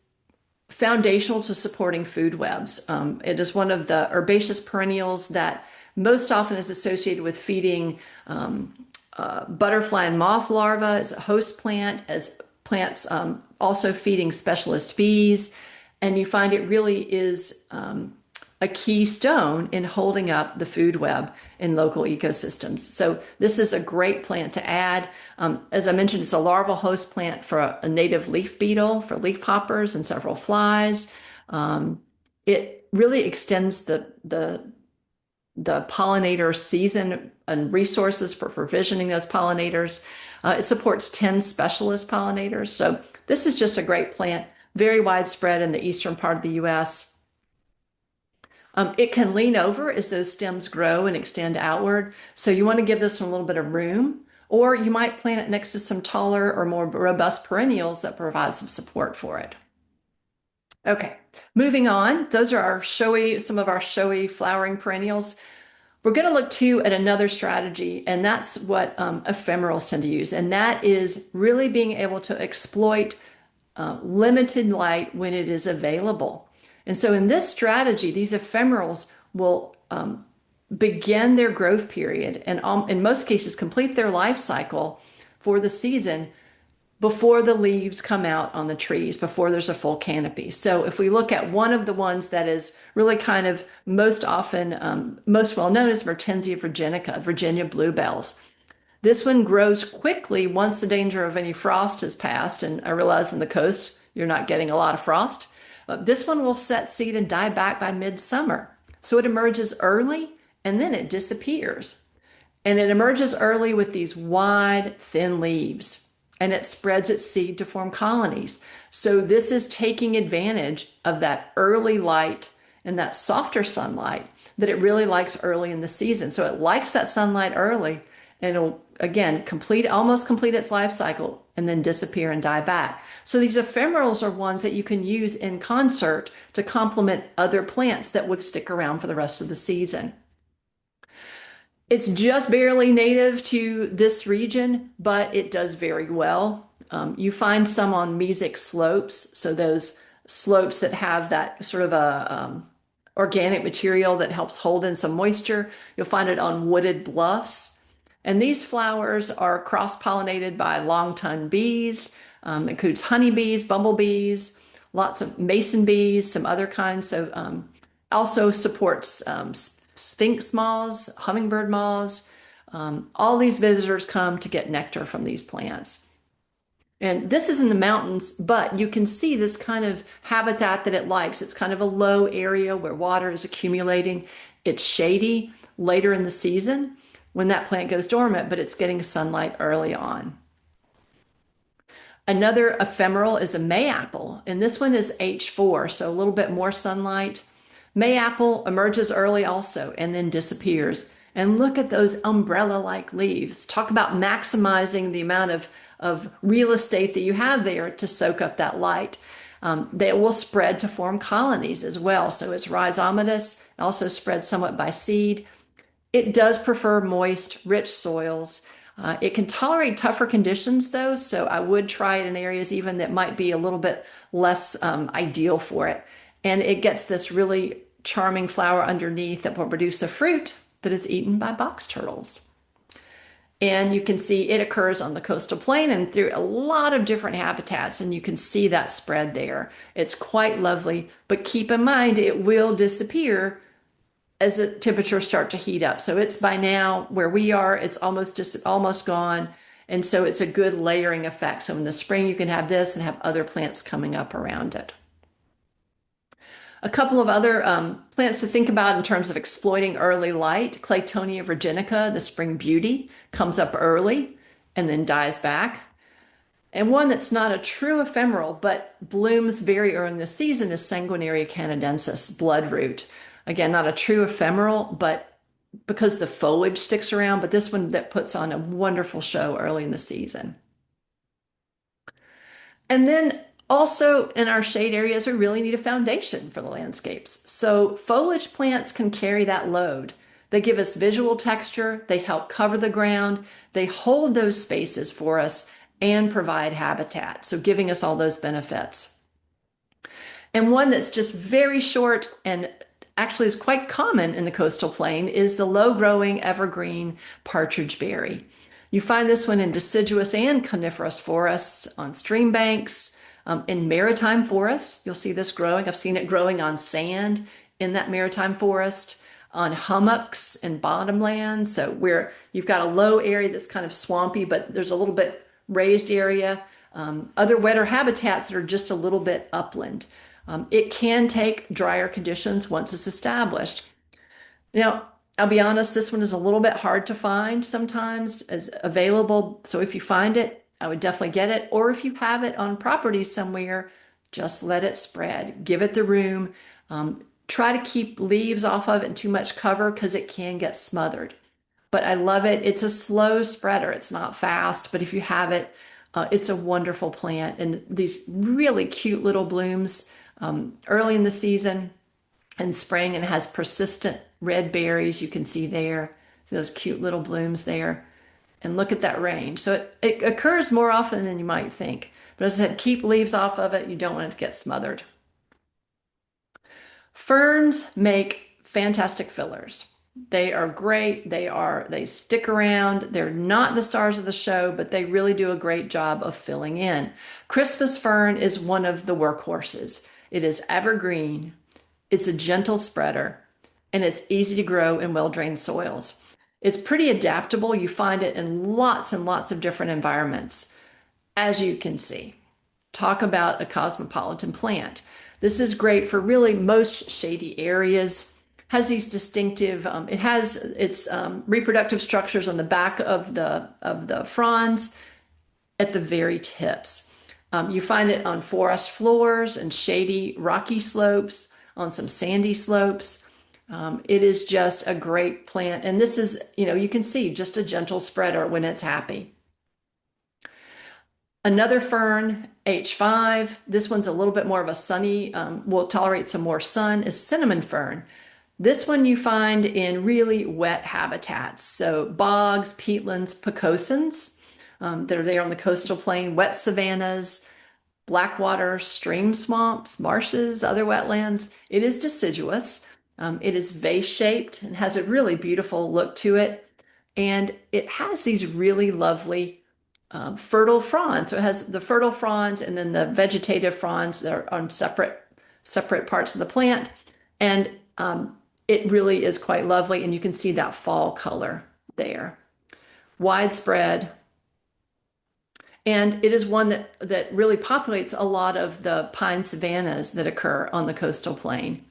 foundational to supporting food webs. It is one of the herbaceous perennials that most often is associated with feeding butterfly and moth larvae as a host plant, as plants also feeding specialist bees. And you find it really is a keystone in holding up the food web in local ecosystems. So this is a great plant to add. As I mentioned, it's a larval host plant for a native leaf beetle, for leaf hoppers and several flies. It really extends the pollinator season and resources for provisioning those pollinators. It supports 10 specialist pollinators. So this is just a great plant, very widespread in the eastern part of the U.S. It can lean over as those stems grow and extend outward. So you want to give this one a little bit of room or you might plant it next to some taller or more robust perennials that provide some support for it. Okay, moving on. Those are some of our showy flowering perennials. We're going to look too at another strategy, and that's what ephemerals tend to use, and that is really being able to exploit limited light when it is available. And so in this strategy, these ephemerals will begin their growth period and in most cases complete their life cycle for the season before the leaves come out on the trees, before there's a full canopy. So if we look at one of the ones that is really kind of most often, most well known is Mertensia virginica, Virginia bluebells. This one grows quickly once the danger of any frost has passed. And I realize in the coast, you're not getting a lot of frost. But this one will set seed and die back by midsummer. So it emerges early and then it disappears. And it emerges early with these wide, thin leaves. And it spreads its seed to form colonies. So this is taking advantage of that early light and that softer sunlight that it really likes early in the season. So it likes that sunlight early, and it'll again almost complete its life cycle and then disappear and die back. So these ephemerals are ones that you can use in concert to complement other plants that would stick around for the rest of the season. It's just barely native to this region, but it does very well. You find some on mesic slopes, so those slopes that have that sort of a organic material that helps hold in some moisture. You'll find it on wooded bluffs. And these flowers are cross-pollinated by long-tongued bees, includes honeybees, bumblebees, lots of mason bees, some other kinds. So also supports sphinx moths, hummingbird moths. All these visitors come to get nectar from these plants. And this is in the mountains, but you can see this kind of habitat that it likes. It's kind of a low area where water is accumulating. It's shady later in the season when that plant goes dormant, but it's getting sunlight early on. Another ephemeral is a mayapple, and this one is H4, so a little bit more sunlight. Mayapple emerges early also and then disappears. And look at those umbrella-like leaves. Talk about maximizing the amount of real estate that you have there to soak up that light. They will spread to form colonies as well. So it's rhizomatous, also spreads somewhat by seed. It does prefer moist, rich soils. It can tolerate tougher conditions though, so I would try it in areas even that might be a little bit less ideal for it. And it gets this really charming flower underneath that will produce a fruit that is eaten by box turtles. And you can see it occurs on the coastal plain and through a lot of different habitats, and you can see that spread there. It's quite lovely, but keep in mind it will disappear as the temperatures start to heat up. So it's by now where we are, it's almost gone. And so it's a good layering effect. So in the spring, you can have this and have other plants coming up around it. A couple of other plants to think about in terms of exploiting early light. Claytonia virginica, the spring beauty, comes up early and then dies back. And one that's not a true ephemeral, but blooms very early in the season is Sanguinaria canadensis, bloodroot. Again, not a true ephemeral, but because the foliage sticks around, but this one that puts on a wonderful show early in the season. And then also in our shade areas, we really need a foundation for the landscapes. So foliage plants can carry that load. They give us visual texture, they help cover the ground, they hold those spaces for us and provide habitat. So giving us all those benefits. And one that's just very short and actually is quite common in the coastal plain is the low-growing evergreen partridge berry. You find this one in deciduous and coniferous forests, on stream banks, in maritime forests. You'll see this growing. I've seen it growing on sand in that maritime forest, on hummocks and bottomlands. So where you've got a low area that's kind of swampy, but there's a little bit raised area, other wetter habitats that are just a little bit upland. It can take drier conditions once it's established. Now, I'll be honest, this one is a little bit hard to find sometimes as available. So if you find it, I would definitely get it. Or if you have it on property somewhere, just let it spread. Give it the room. Try to keep leaves off of it and too much cover because it can get smothered. but I love it. It's a slow spreader. It's not fast, but if you have it, it's a wonderful plant. And these really cute little blooms early in the season and spring, and has persistent red berries you can see there. See those cute little blooms there. And look at that range. So it occurs more often than you might think. But as I said, keep leaves off of it. You don't want it to get smothered. Ferns make fantastic fillers. They are great. They stick around. They're not the stars of the show, but they really do a great job of filling in. Christmas fern is one of the workhorses. It is evergreen. It's a gentle spreader, and it's easy to grow in well-drained soils. It's pretty adaptable. You find it in lots and lots of different environments, as you can see. Talk about a cosmopolitan plant. This is great for really most shady areas. Has these distinctive, it has its reproductive structures on the back of the fronds at the very tips. You find it on forest floors and shady rocky slopes, on some sandy slopes. It is just a great plant. And this is, you can see just a gentle spreader when it's happy. Another fern, H5, this one's a little bit more of a sunny, will tolerate some more sun, is cinnamon fern. This one you find in really wet habitats. So bogs, peatlands, pocosins that are there on the coastal plain, wet savannas, blackwater, stream swamps, marshes, other wetlands. It is deciduous. It is vase-shaped and has a really beautiful look to it. And it has these really lovely fertile fronds. So it has the fertile fronds and then the vegetative fronds that are on separate parts of the plant. And it really is quite lovely. And you can see that fall color there. Widespread. And it is one that really populates a lot of the pine savannas that occur on the coastal plain.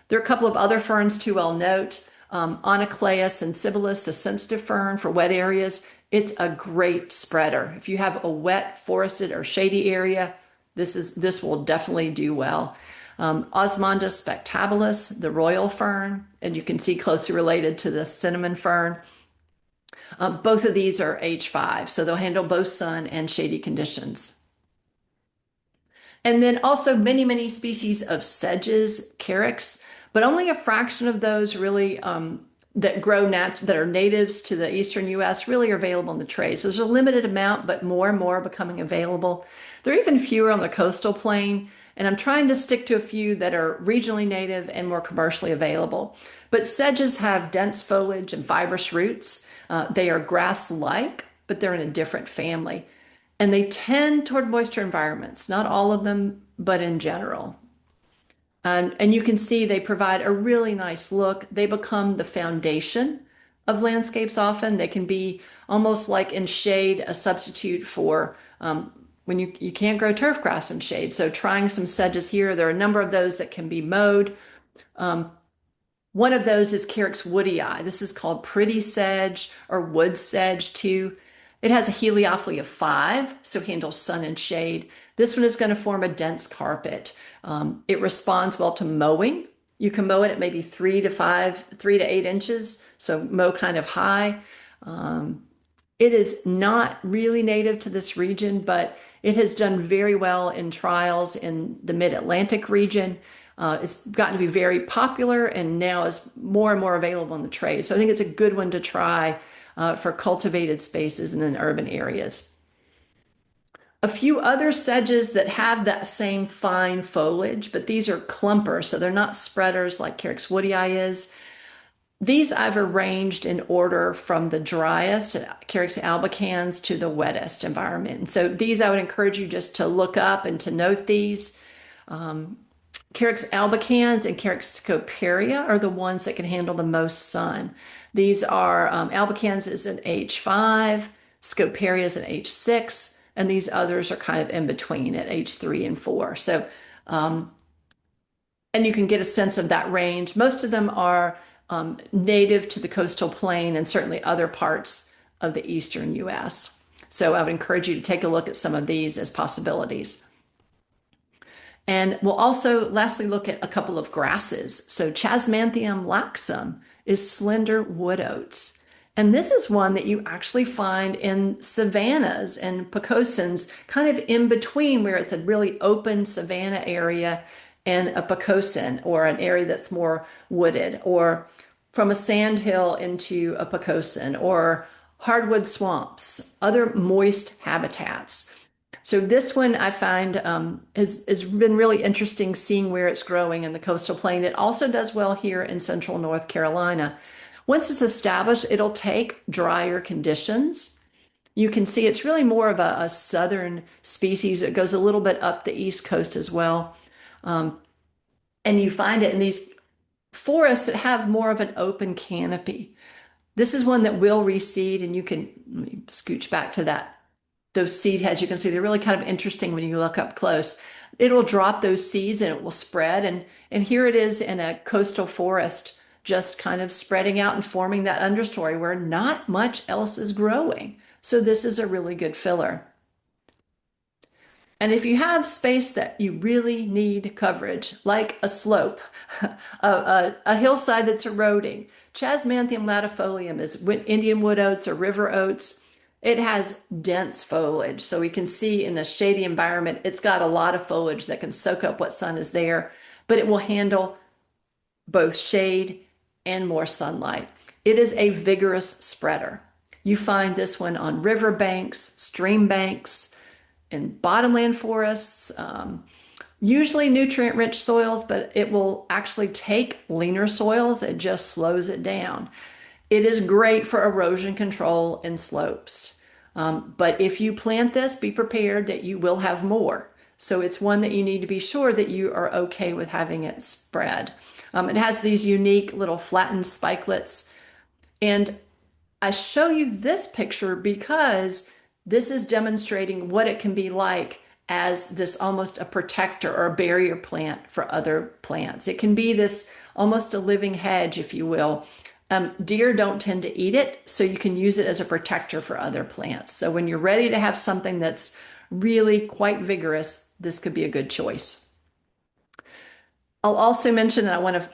There are a couple of other ferns too, I'll note. Onocleus and Sibyllus, the sensitive fern for wet areas. It's a great spreader. If you have a wet, forested, or shady area, this will definitely do well. Osmunda spectabilis, the royal fern, and you can see closely related to the cinnamon fern. Both of these are H5, so they'll handle both sun and shady conditions. And then also many, many species of sedges, carex, but only a fraction of those really that are natives to the eastern U.S. really are available in the trade. So there's a limited amount, but more and more are becoming available. There are even fewer on the coastal plain, and I'm trying to stick to a few that are regionally native and more commercially available. But sedges have dense foliage and fibrous roots. They are grass-like, but they're in a different family. And they tend toward moisture environments, not all of them, but in general. And you can see they provide a really nice look. They become the foundation of landscapes often. They can be almost like in shade, a substitute for when you can't grow turf grass in shade. So trying some sedges here. There are a number of those that can be mowed. One of those is Carex woodii. This is called pretty sedge or wood sedge too. It has a heliophily of 5, so handles sun and shade. This one is going to form a dense carpet. It responds well to mowing. You can mow it at maybe 3 to 8 inches, so mow kind of high. It is not really native to this region, but it has done very well in trials in the mid-Atlantic region. It's gotten to be very popular and now is more and more available in the trade. So I think it's a good one to try for cultivated spaces and in urban areas. A few other sedges that have that same fine foliage, but these are clumpers, so they're not spreaders like Carex woodii is. These I've arranged in order from the driest, Carex albicans, to the wettest environment. And so these I would encourage you just to look up and to note these. Carex albicans and Carex scoparia are the ones that can handle the most sun. These are, albicans is an H5, scoparia is an H6, and these others are kind of in between at H3 and 4. So, and you can get a sense of that range. Most of them are native to the coastal plain and certainly other parts of the eastern U.S. So I would encourage you to take a look at some of these as possibilities. And we'll also lastly look at a couple of grasses. So Chasmanthium laxum is slender wood oats. And this is one that you actually find in savannas and pocosins, kind of in between where it's a really open savanna area and a pocosin, or an area that's more wooded, or from a sandhill into a pocosin, or hardwood swamps, other moist habitats. So this one I find has been really interesting seeing where it's growing in the coastal plain. It also does well here in central North Carolina. Once it's established, it'll take drier conditions. You can see it's really more of a southern species. It goes a little bit up the east coast as well. And you find it in these forests that have more of an open canopy. This is one that will reseed, and you can, let me scooch back to that. Those seed heads, you can see they're really kind of interesting when you look up close. It'll drop those seeds and it will spread. And here it is in a coastal forest, just kind of spreading out and forming that understory where not much else is growing. So this is a really good filler. And if you have space that you really need coverage, like a slope, a hillside that's eroding, Chasmanthium latifolium is Indian wood oats or river oats. It has dense foliage. So we can see in a shady environment, it's got a lot of foliage that can soak up what sun is there, but it will handle both shade and more sunlight. It is a vigorous spreader. You find this one on river banks, stream banks, in bottomland forests, usually nutrient-rich soils, but it will actually take leaner soils. It just slows it down. It is great for erosion control in slopes. But if you plant this, be prepared that you will have more. So it's one that you need to be sure that you are okay with having it spread. It has these unique little flattened spikelets. And I show you this picture because this is demonstrating what it can be like as this almost a protector or a barrier plant for other plants. It can be this almost a living hedge, if you will. Deer don't tend to eat it, so you can use it as a protector for other plants. So when you're ready to have something that's really quite vigorous, this could be a good choice. I'll also mention, and I want to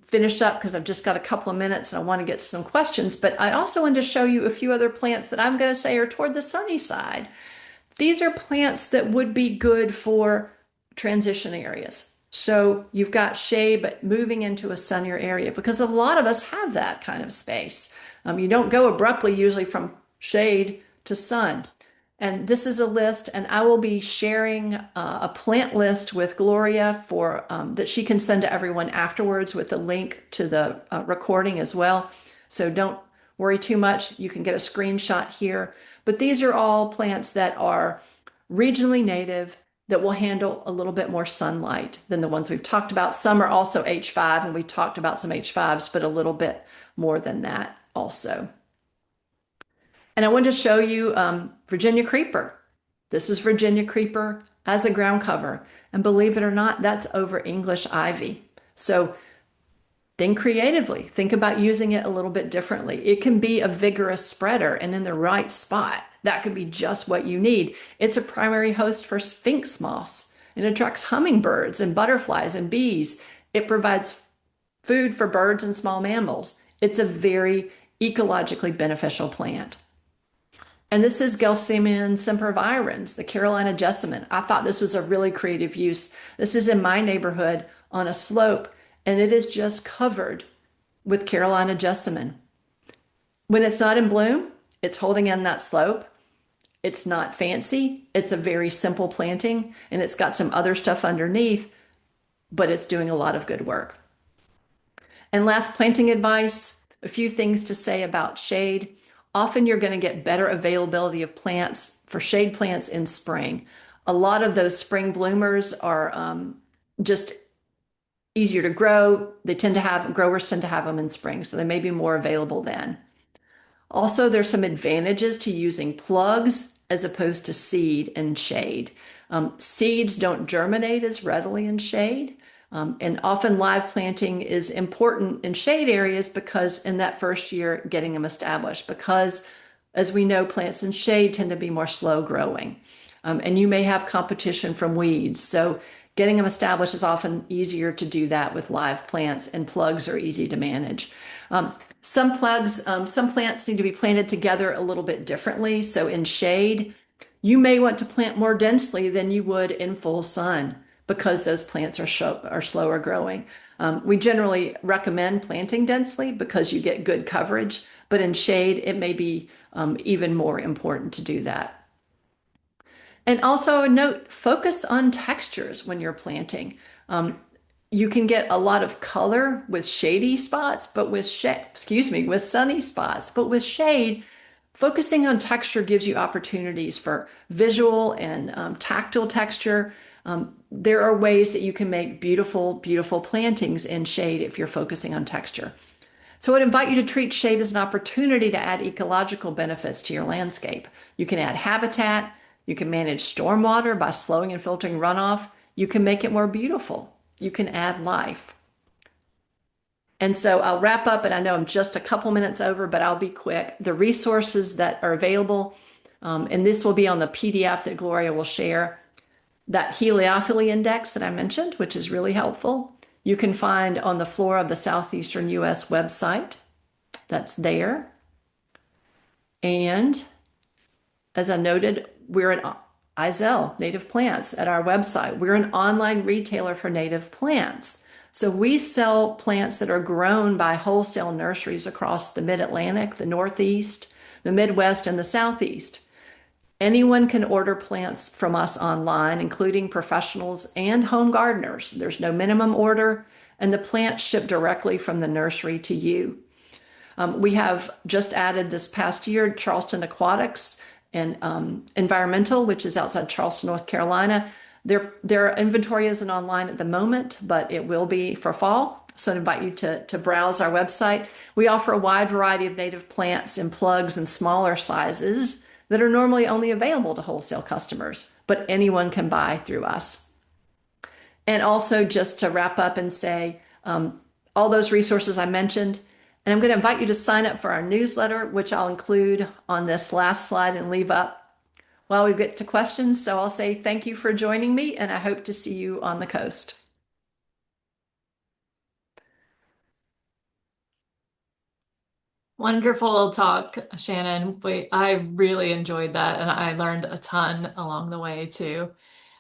finish up because I've just got a couple of minutes and I want to get to some questions, but I also want to show you a few other plants that I'm going to say are toward the sunny side. These are plants that would be good for transition areas. So you've got shade, but moving into a sunnier area, because a lot of us have that kind of space. You don't go abruptly usually from shade to sun. And this is a list, and I will be sharing a plant list with Gloria for that she can send to everyone afterwards with a link to the recording as well. So don't worry too much. You can get a screenshot here. But these are all plants that are regionally native that will handle a little bit more sunlight than the ones we've talked about. Some are also H5, and we talked about some H5s, but a little bit more than that also. And I wanted to show you Virginia creeper. This is Virginia creeper as a ground cover. And believe it or not, that's over English ivy. So think creatively. Think about using it a little bit differently. It can be a vigorous spreader, and in the right spot, that could be just what you need. It's a primary host for sphinx moths. It attracts hummingbirds and butterflies and bees. It provides food for birds and small mammals. It's a very ecologically beneficial plant. And this is Gelsemium sempervirens, the Carolina jessamine. I thought this was a really creative use. This is in my neighborhood on a slope, and it is just covered with Carolina jessamine. When it's not in bloom, it's holding in that slope. It's not fancy. It's a very simple planting, and it's got some other stuff underneath, but it's doing a lot of good work. And last planting advice, a few things to say about shade. Often you're going to get better availability of plants for shade plants in spring. A lot of those spring bloomers are just easier to grow. Growers tend to have them in spring, so they may be more available then. Also, there's some advantages to using plugs as opposed to seed and shade. Seeds don't germinate as readily in shade. And often live planting is important in shade areas because in that first year, getting them established, because as we know, plants in shade tend to be more slow growing. And you may have competition from weeds. So getting them established is often easier to do that with live plants, and plugs are easy to manage. Some plants need to be planted together a little bit differently. So in shade, you may want to plant more densely than you would in full sun because those plants are slower growing. We generally recommend planting densely because you get good coverage, but in shade, it may be even more important to do that. And also a note, focus on textures when you're planting. Um, you can get a lot of color with shady spots, but with sunny spots, but with shade, focusing on texture gives you opportunities for visual and tactile texture. There are ways that you can make beautiful, beautiful plantings in shade if you're focusing on texture. So I'd invite you to treat shade as an opportunity to add ecological benefits to your landscape. You can add habitat, you can manage stormwater by slowing and filtering runoff, you can make it more beautiful, you can add life. And so I'll wrap up, and I know I'm just a couple minutes over, but I'll be quick. The resources that are available, and this will be on the PDF that Gloria will share, that heliophily index that I mentioned, which is really helpful. You can find on the Flora of the Southeastern US website. That's there. And as I noted, we're an Izel native plants at our website. We're an online retailer for native plants. So we sell plants that are grown by wholesale nurseries across the Mid-Atlantic, the Northeast, the Midwest, and the Southeast. Anyone can order plants from us online, including professionals and home gardeners. There's no minimum order, and the plants ship directly from the nursery to you. We have just added this past year Charleston Aquatics and Environmental, which is outside Charleston, North Carolina. Their inventory isn't online at the moment, but it will be for fall. So I invite you to browse our website. We offer a wide variety of native plants in plugs and smaller sizes that are normally only available to wholesale customers, but anyone can buy through us. And also, just to wrap up and say, all those resources I mentioned, and I'm going to invite you to sign up for our newsletter, which I'll include on this last slide and leave up while we get to questions. So I'll say thank you for joining me, and I hope to see you on the coast. Wonderful talk, Shannon. I really enjoyed that, and I learned a ton along the way too.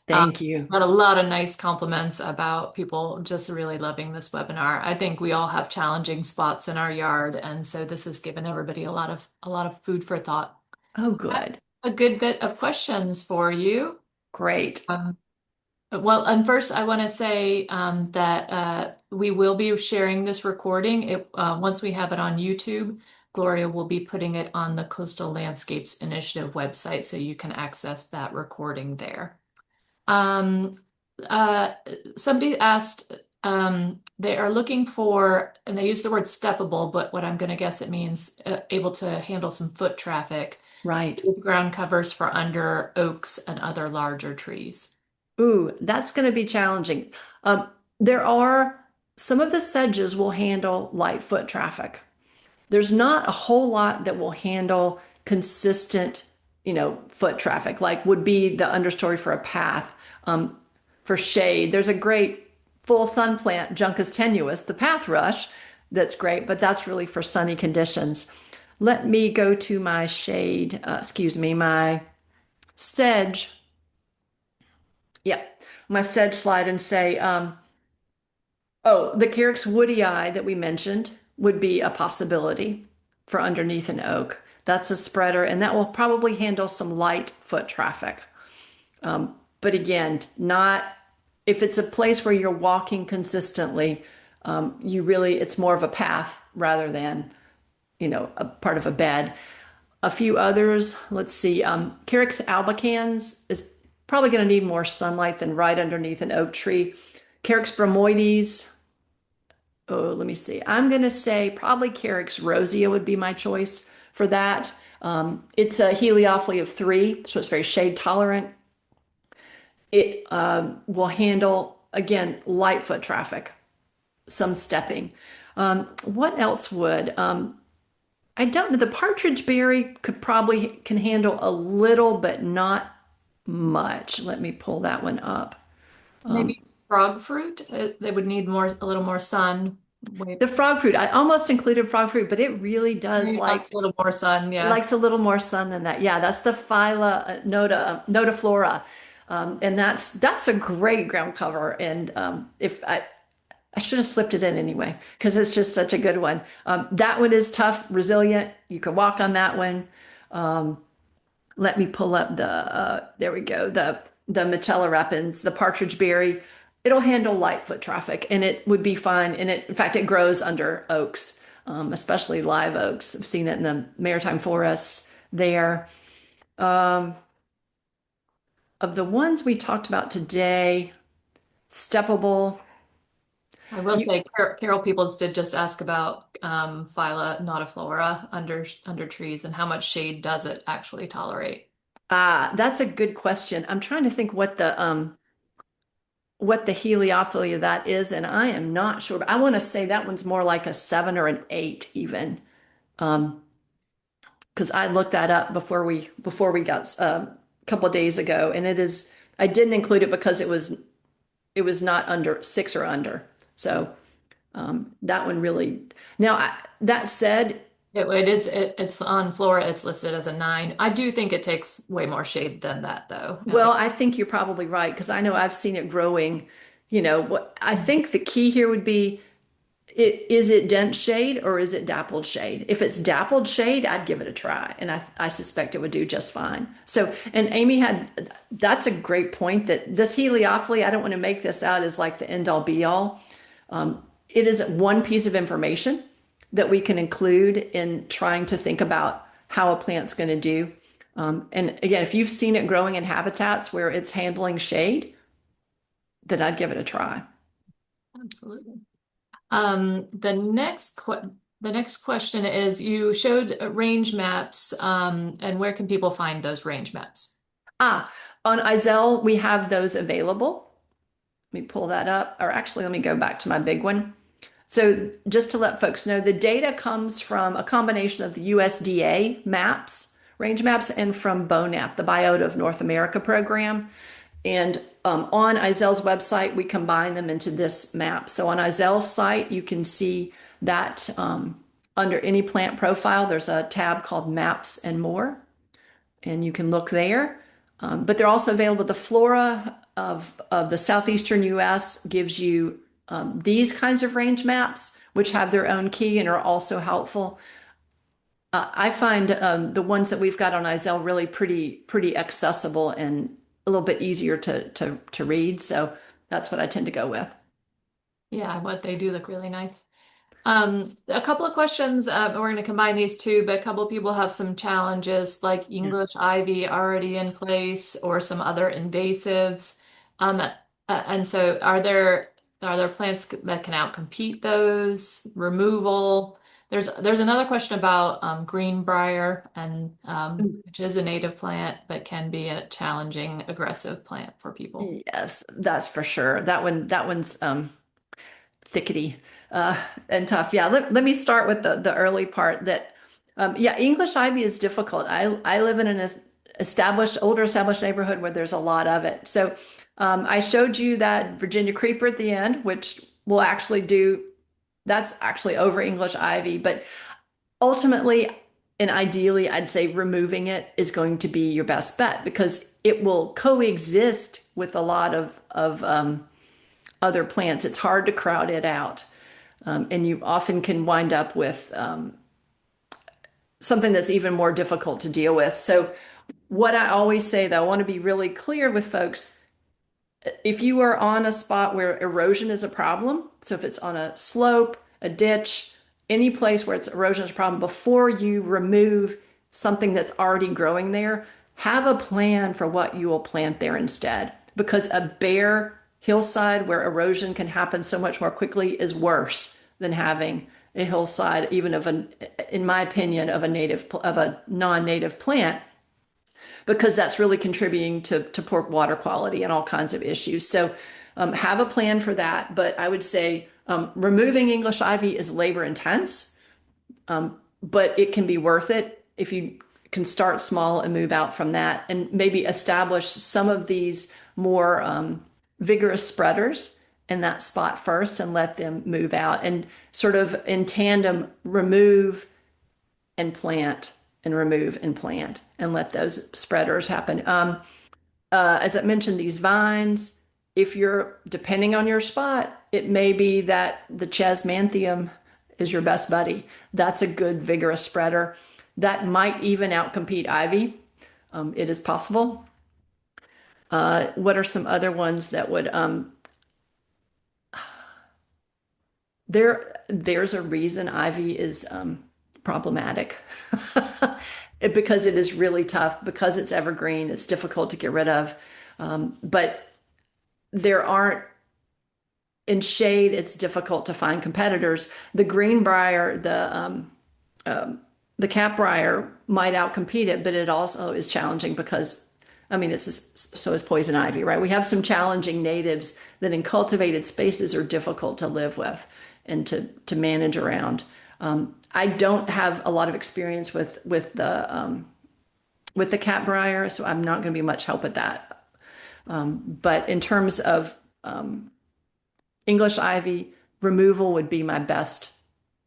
Thank you. Got a lot of nice compliments about people just really loving this webinar. I think we all have challenging spots in our yard, and so this has given everybody a lot of food for thought. Oh, good. A good bit of questions for you. Great. Well, and first I want to say that we will be sharing this recording. Once we have it on YouTube, Gloria will be putting it on the Coastal Landscapes Initiative website, so you can access that recording there. Um, uh, Somebody asked, they are looking for, and they use the word steppable, but what I'm going to guess it means able to handle some foot traffic Right. with ground covers for under oaks and other larger trees. Ooh, that's going to be challenging. Um, there are some of the sedges will handle light foot traffic. There's not a whole lot that will handle consistent, foot traffic, like would be the understory for a path. For shade, there's a great full sun plant, Juncus tenuis, the path rush, that's great, but that's really for sunny conditions. Let me go to my my sedge. Yeah, my sedge slide and say, oh, the Carex woodii that we mentioned would be a possibility for underneath an oak. That's a spreader, and that will probably handle some light foot traffic. But again, not if it's a place where you're walking consistently, it's more of a path rather than, a part of a bed. A few others, let's see, Carex albicans is probably going to need more sunlight than right underneath an oak tree. Carex bromoides, oh, let me see. I'm going to say probably Carex rosea would be my choice for that. It's a heliophily of 3, so it's very shade tolerant. It will handle, again, light foot traffic, some stepping. What else would? I don't know. The partridge berry can handle a little, but not much. Let me pull that one up. Maybe frog fruit. They would need a little more sun. Wait, The frog fruit, I almost included frog fruit, but it really does maybe like like a little more sun. it Yeah. likes a little more sun than that. Yeah, that's the phyla nodiflora, and that's a great ground cover. And if I should have slipped it in anyway because it's just such a good one. That one is tough, resilient. You can walk on that one. Let me pull up the there we go, the Mitchella repens, the partridge berry. It'll handle light foot traffic and it would be fine. And it, in fact, it grows under oaks, especially live oaks. I've seen it in the maritime forests there. Um, of the ones we talked about today, steppable. I will You say Carol Peoples did just ask about phyla nodiflora under trees and how much shade does it actually tolerate? that's a good question. I'm trying to think what the Heliophilia that is, and I am not sure. But I want to say that one's more like a 7 or an 8 even. Um, because I looked that up before we got a couple of days ago, and it is I didn't include it because it was not under 6 or under. So that one really. Now that said, It's on Flora, it's listed as a 9. I do think it takes way more shade than that though. well, I think you're probably right because I know I've seen it growing. What I Mhm. think the key here would be is it dense shade or is it dappled shade? If it's dappled shade, I'd give it a try, and I suspect it would do just fine. So, and Amy that's a great point that this Heliophily, I don't want to make this out as like the end all be all. It is one piece of information that we can include in trying to think about how a plant's going to do. And again, if you've seen it growing in habitats where it's handling shade, then I'd give it a try. Absolutely. The next question is you showed range maps, and where can people find those range maps? Ah, on Izel, we have those available. Let me pull that up, or actually, let me go back to my big one. So, just to let folks know, the data comes from a combination of the USDA maps, range maps, and from BONAP, the Biota of North America program. And on Izel's website, we combine them into this map. So, on Izel's site, you can see that under any plant profile, there's a tab called Maps and More, and you can look there. But they're also available. The flora of the southeastern US gives you these kinds of range maps, which have their own key and are also helpful. I find the ones that we've got on Izel really pretty accessible and a little bit easier to read. So that's what I tend to go with. Yeah, what they do look really nice. A couple of questions. We're going to combine these two, but a couple of people have some challenges like Yeah. English ivy already in place or some other invasives. And so are there plants that can outcompete those? Removal? There's another question about greenbrier and which is a native plant but can be a challenging aggressive plant for people. Yes, that's for sure. That one's thickety uh, and tough. Yeah, let me start with the early part that yeah, English ivy is difficult. I live in an older established neighborhood where there's a lot of it. So I showed you that Virginia creeper at the end, which will actually do that's actually over English ivy, but ultimately and ideally, I'd say removing it is going to be your best bet because it will coexist with a lot of other plants. It's hard to crowd it out. And you often can wind up with something that's even more difficult to deal with. So, what I always say, though, I want to be really clear with folks. If you are on a spot where erosion is a problem, so if it's on a slope, a ditch, any place where it's erosion is a problem, before you remove something that's already growing there, have a plan for what you will plant there instead. Because a bare hillside where erosion can happen so much more quickly is worse than having a hillside, even in my opinion, of a non-native plant because that's really contributing to poor water quality and all kinds of issues. So have a plan for that. But I would say removing English ivy is labor intense, but it can be worth it if you can start small and move out from that and maybe establish some of these more vigorous spreaders in that spot first and let them move out and sort of in tandem remove and plant and remove and plant and let those spreaders happen. As I mentioned, these vines, if you're depending on your spot, it may be that the chesmanthium is your best buddy. That's a good vigorous spreader. That might even outcompete ivy. It is possible. What are some other ones that would there's a reason ivy is problematic because it is really tough because it's evergreen. It's difficult to get rid of, but there aren't in shade. It's difficult to find competitors. The greenbrier, the catbrier might outcompete it, but it also is challenging because I mean, so is poison ivy, right? We have some challenging natives that in cultivated spaces are difficult to live with and to manage around. I don't have a lot of experience with the catbrier, so I'm not going to be much help at that. But in terms of English ivy, removal would be my best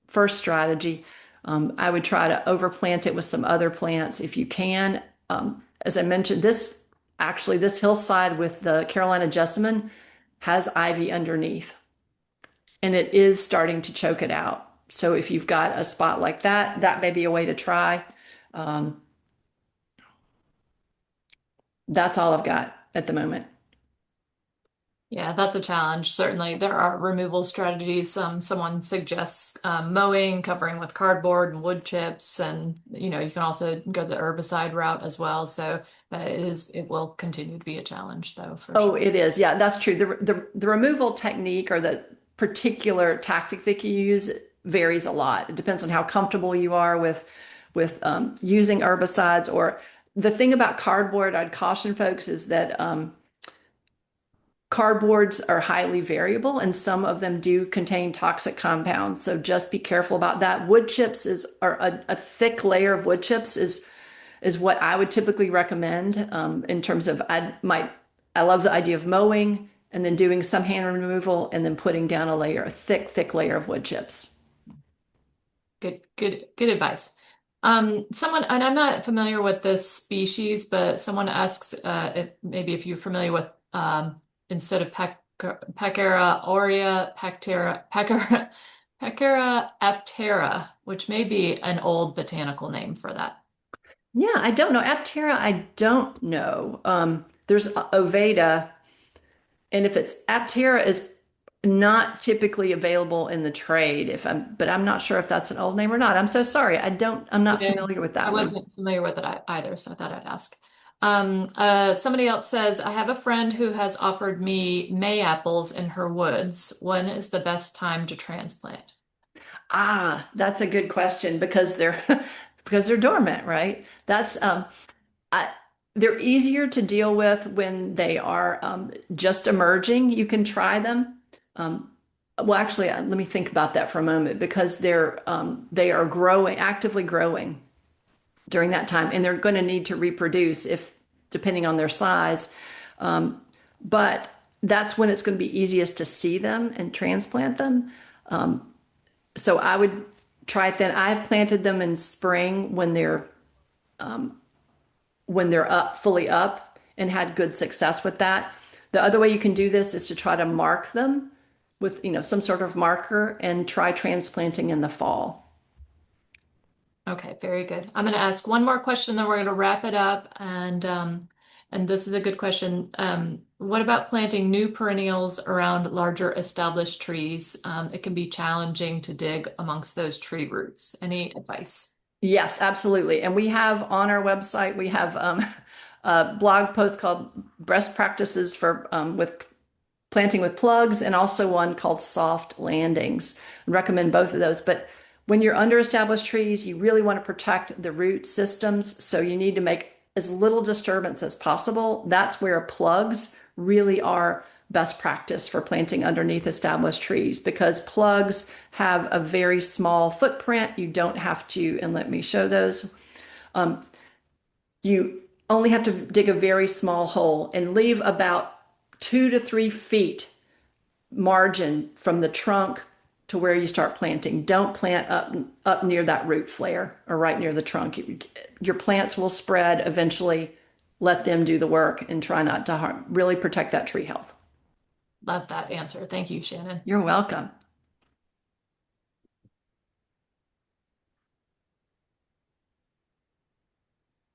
first strategy. I would try to overplant it with some other plants if you can. As I mentioned, this hillside with the Carolina jessamine has ivy underneath, and it is starting to choke it out. So if you've got a spot like that, that may be a way to try. That's all I've got at the moment. Yeah, that's a challenge. Certainly, there are removal strategies. Someone suggests mowing, covering with cardboard and wood chips, and you can also go the herbicide route as well. So it will continue to be a challenge, though, for Oh, sure. it is. Yeah, that's true. The removal technique or the particular tactic that you use varies a lot. It depends on how comfortable you are with using herbicides. Or the thing about cardboard, I'd caution folks is that cardboards are highly variable and some of them do contain toxic compounds. So just be careful about that. Wood chips are a thick layer of wood chips is what I would typically recommend in terms of I love the idea of mowing and then doing some hand removal and then putting down a thick layer of wood chips. Good advice. Someone, and I'm not familiar with this species, but someone asks if you're familiar with instead of Pekara aurea, Pekara aptera, which may be an old botanical name for that. Yeah, I don't know. Aptera, I don't know. There's Oveda, and if it's Aptera is not typically available in the trade but I'm not sure if that's an old name or not. I'm so sorry. I'm not Yeah, familiar with I that one. wasn't familiar with it either, so I thought I'd ask. Somebody else says, I have a friend who has offered me May apples in her woods. When is the best time to transplant? Ah, that's a good question because they're because they're dormant, right? That's I, they're easier to deal with when they are just emerging. You can try them. Um, well, actually, let me think about that for a moment because they are growing, actively growing during that time, and they're going to need to reproduce if depending on their size. But that's when it's going to be easiest to see them and transplant them. So I would try it then. I've planted them in spring when they're up fully up and had good success with that. The other way you can do this is to try to mark them with some sort of marker and try transplanting in the fall. Okay, very good. I'm going to ask one more question, then we're going to wrap it up. And this is a good question. What about planting new perennials around larger established trees? It can be challenging to dig amongst those tree roots. Any advice? Yes, absolutely. And we have on our website, we have a blog post called Best Practices for with planting with plugs and also one called Soft Landings. I recommend both of those. But when you're under established trees, you really want to protect the root systems. So you need to make as little disturbance as possible. That's where plugs really are best practice for planting underneath established trees because plugs have a very small footprint. You don't have to, and let me show those. You only have to dig a very small hole and leave about 2 to 3 feet margin from the trunk to where you start planting. Don't plant up near that root flare or right near the trunk. Your plants will spread eventually. Let them do the work and try not to harm. Really protect that tree health. Love that answer. Thank you, Shannon. You're welcome.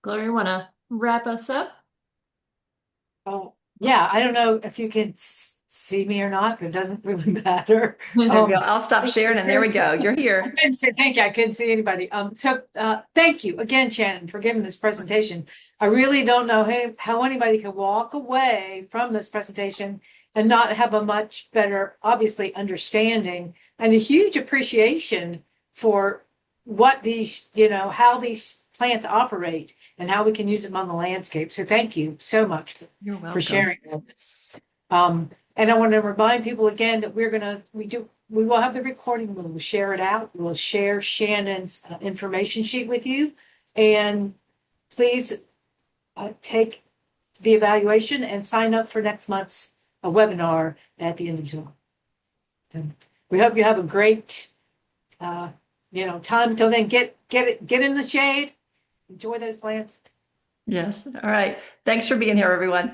Gloria, want to wrap us up? Oh, yeah, I don't know if you can see me or not, but it doesn't really matter. There we go. I'll stop sharing and there we go. You're I here. couldn't say thank you. I couldn't see anybody. Thank you again, Shannon, for giving this presentation. I really don't know how anybody can walk away from this presentation and not have a much better, obviously, understanding and a huge appreciation for what these, how these plants operate and how we can use them on the landscape. So thank you so much You're welcome. for sharing them. And I want to remind people again that we will have the recording. We will share it out. We'll share Shannon's information sheet with you. And please take the evaluation and sign up for next month's webinar at the end of July. And we hope you have a great, time until then. Get in the shade. Enjoy those plants. Yes. All right. Thanks for being here, everyone.